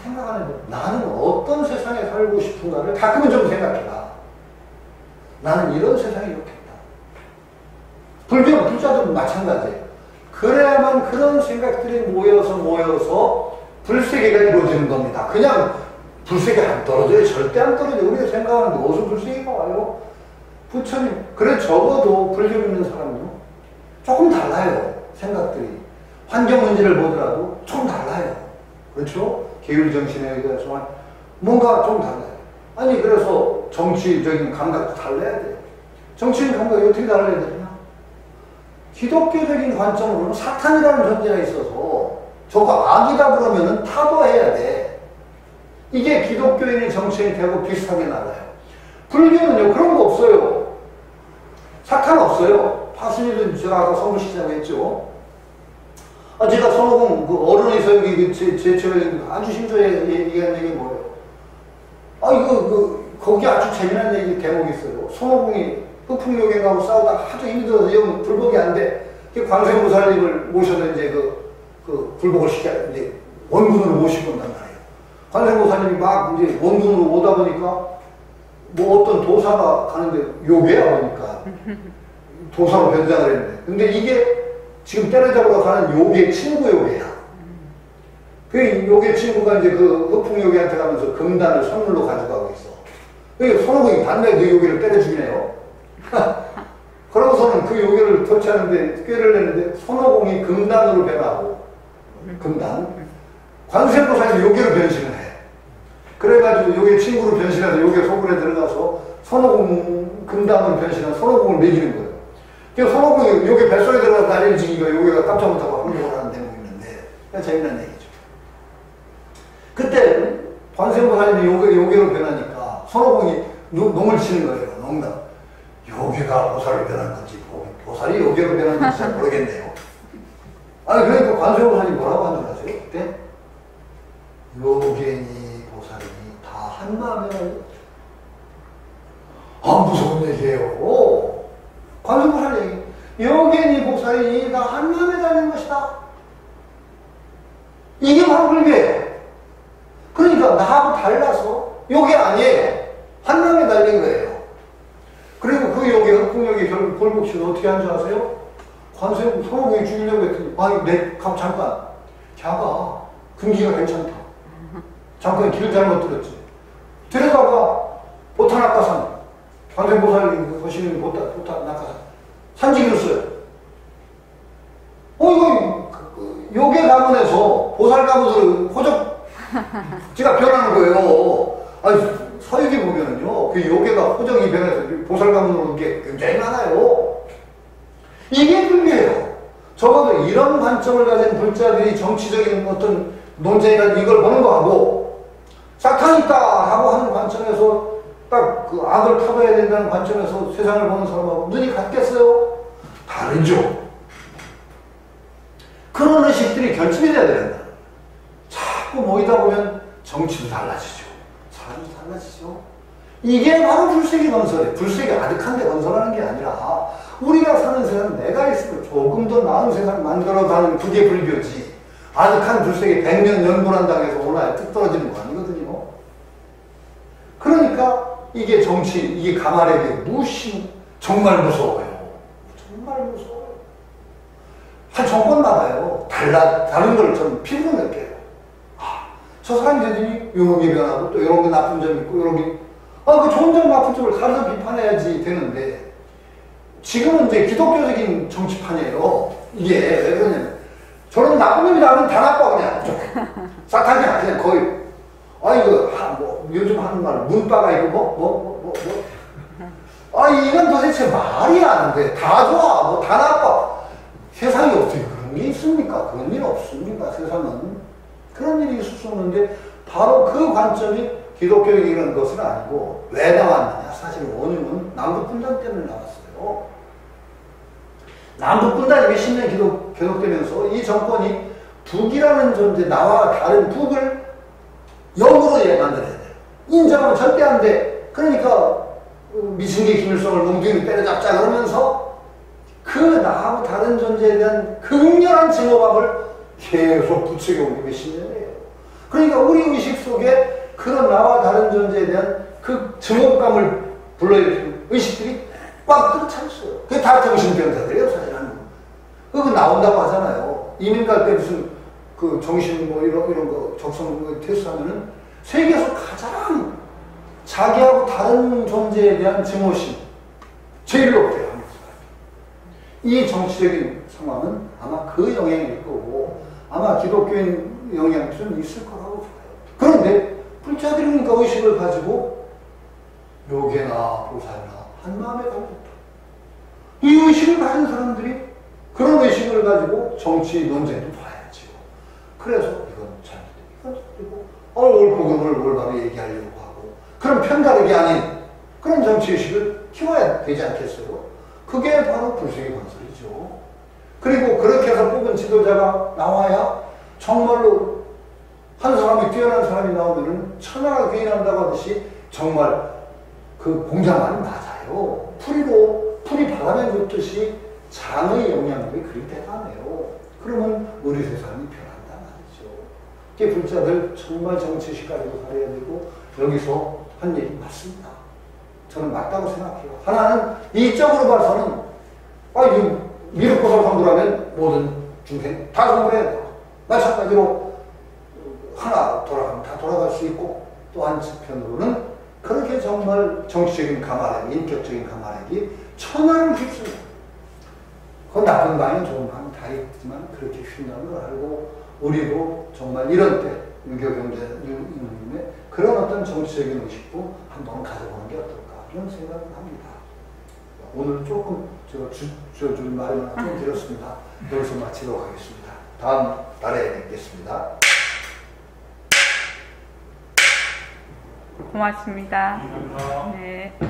생각하는 거, 나는 어떤 세상에 살고 싶은가를 가끔은 좀 생각해라. 나는 이런 세상이 좋겠다. 불교는 불자도 마찬가지예요. 그래야만 그런 생각들이 모여서 불세계가 이루어지는 겁니다. 그냥 불세계 안 떨어져요. 절대 안 떨어져요. 우리가 생각하는데 어디서 불세계가 와요? 부처님, 그래 적어도 불교 믿는 사람은요, 조금 달라요. 생각들이. 환경 문제를 보더라도 좀 달라요. 그렇죠? 계율정신에 의해서 뭔가 좀 달라요. 그래서 정치적인 감각도 달라야 돼요. 정치적인 감각이 어떻게 달라야 되냐? 기독교적인 관점으로는 사탄이라는 존재가 있어서 저거 악이다 그러면은 타도해야 돼. 이게 기독교인의 정치인이 되고 비슷하게 나가요. 불교는요, 그런 거 없어요. 사탄 없어요. 파순이도 제가 아까 선물 시작을 했죠. 제가 손오공 어른에서 여기 제처에 아주 심조에 얘기한 얘기 뭐예요? 거기 아주 재미난 얘기 대목이 있어요. 손오공이 흑풍요괴하고 싸우다가 하도 힘이 들어서 영 불복이 안 돼. 관세음보살님을 모셔서 이제 그 불복을 이제 원군으로 모시고 온단 말이에요. 관세음보살님이 막 이제 원군으로 오다 보니까 뭐 어떤 도사가 가는데 요괴야 보니까 도사로 변장을 했는데, 근데 이게 지금 때려잡으러 가는 요괴 친구 요괴야. 그 요괴 친구가 이제 그 흑풍요괴한테 가면서 금단을 선물로 가져가고 있어. 그 손오공이 단단히 그 요괴를 때려 죽이네요. 그러고서는 그 요괴를 터치하는데 꾀를 내는데 손오공이 금단으로 변하고 금단. 관세음보살이 요괴로 변신을 해. 그래가지고 요괴 친구로 변신해서 요괴 속으로 들어가서 손오공 금단으로 변신한 손오공을 먹이는 거예요. 그 손오공이 요괴 뱃속에 들어가서 다리를 지니까 요괴가 깜짝 못하고 항복을 하는 대목이 있는데 재미난 얘기죠. 그때 관세음보살이 요괴로 변하니까 손오공이 농을 치는 거예요. 농담. 요괴가 보살로 변한 건지 보살이 요괴로 변한 건지 잘 모르겠네요. 아니 그러니까 관세음보살이 뭐라고 한 줄 아세요? 그때? 요괴니 보살이니 다 한마음이라고. 무서운 얘기예요. 관세음보살 얘기. 요괴니 보살이니 다 한마음에 달린 것이다. 이게 바로 불교예요. 그러니까 나하고 달라서 요괴 아니에요. 한마음에 달린 거예요. 그리고 그 요괴, 흑풍요괴 결국 골복씨는 어떻게 한 줄 아세요? 관세음 손오공이 죽이려고 했더니 잠깐 자가 금기가 괜찮다. 잠깐 길 잘못 들었지. 들어가봐 보타낙가산 관세음보살이 거시는 보타낙가산 산지겼어요. 이거 요괴 가문에서 보살 가문으로 호적 제가 변하는 거예요. 아니 서유기 보면은요, 그 요괴가 호적이 변해서 보살 가문으로 온 게 굉장히 많아요. 이게 불교예요. 적어도 이런 관점을 가진 불자들이 정치적인 어떤 논쟁이나 이걸 보는 거하고 사탄 있다 하고 하는 관점에서 딱 그 악을 커버해야 된다는 관점에서 세상을 보는 사람하고 눈이 같겠어요? 다르죠. 그런 의식들이 결집이 돼야 된다. 자꾸 모이다 보면 정치도 달라지죠. 사람도 달라지죠. 이게 바로 불색이 건설이에요. 불색이 아득한데 건설하는 게 아니라 우리가 사는 세상은 내가 있으면 조금 더 나은 세상을 만들어가는 그게 불교지. 아득한 불색이 100년 연불한다고 해서 올라야 뚝 떨어지는 거 아니거든요. 그러니까 이게 정치, 이게 가마레비 정말 무서워요. 정말 무서워요. 한 정권마다요. 다른 걸 좀 피부로 느껴요. 저 사람이 되더니 요게 변하고 또 이런 게 나쁜 점이 있고 이런 게 그 좋은 점 나쁜 점을 가려서 비판해야지 되는데 지금은 이제 기독교적인 정치판이에요. 이게 왜 그러냐면 저런 나쁜 놈이 나오면 다 나빠 그냥 사탄이야 그냥 거의 요즘 하는 말 문바가 있고 이건 도대체 말이 안 돼. 다 좋아 다 나빠. 세상에 어떻게 그런 게 있습니까? 그런 일 없습니까? 세상은 그런 일이 있을 수 없는데 바로 그 관점이 기독교적인 것은 아니고 왜 나왔느냐? 사실 원흉은 남북분단 때문에 나왔어요. 남북분단이 몇십 년 계속되면서 이 정권이 북이라는 존재, 나와 다른 북을 역으로 만들어야 돼요. 인정하면 절대 안 돼. 그러니까 미승기 김일성을 몽둥이로 때려잡자 그러면서 그 나하고 다른 존재에 대한 극렬한 증오감을 계속 부추겨온 게 몇십 년이에요. 그러니까 우리 의식 속에 그런 나와 다른 존재에 대한 그 증오감을 불러일으키는 의식들이 꽉 들어찼어요. 그게 다 정신병자들이에요, 사실 한국. 그거 나온다고 하잖아요. 이민 갈 때 무슨 그 정신 이런 거 적성 테스트 하면은 세계에서 가장 자기하고 다른 존재에 대한 증오심 제일 높대요, 한국 사람. 이 정치적인 상황은 아마 그 영향일 거고 아마 기독교인 영향이 좀 있을 거라고 봐요. 그런데 불자들이 그러니까 의식을 가지고 요괴나 보살이나 한마음에 가졌다. 이 의식을 가진 사람들이 그런 의식을 가지고 정치 논쟁도 봐야지요. 그래서 이건 잘못되고 이건 잘못되고 옳고 그름을 올바로 얘기하려고 하고 그런 편가르기 아닌 그런 정치의식을 키워야 되지 않겠어요? 그게 바로 불색의 건설이죠. 그리고 그렇게 해서 뽑은 지도자가 나와야 정말로 한 사람이 뛰어난 사람이 나오면은 천하가 귀인한다고 하듯이 정말 그 공자말이 맞아요. 풀이 바람에 붓듯이 장의 영향력이 그리 대단해요. 그러면 우리 세상이 변한단 말이죠. 이게 불자들 정말 정치식 가지고 살아야 되고 여기서 한 얘기 맞습니다. 저는 맞다고 생각해요. 하나는 이쪽으로 봐서는 미륵보살 성불하면 모든 중생 다 성불해야 돼요. 마찬가지로 하나 돌아가면 다 돌아갈 수 있고, 또 한편으로는 그렇게 정말 정치적인 가마렉이, 인격적인 가마렉이 천하를 휩습니다. 그 나쁜 방이 좋은 방이 다 있지만 그렇게 휘는 걸 알고, 우리도 정말 이런 때 유교경제님의 그런 어떤 정치적인 의식도 한번 가져보는 게 어떨까, 그런 생각을 합니다. 오늘 조금 제가 줄 말만 좀 드렸습니다. 여기서 마치도록 하겠습니다. 다음 달에 뵙겠습니다. 고맙습니다. 감사합니다. 네.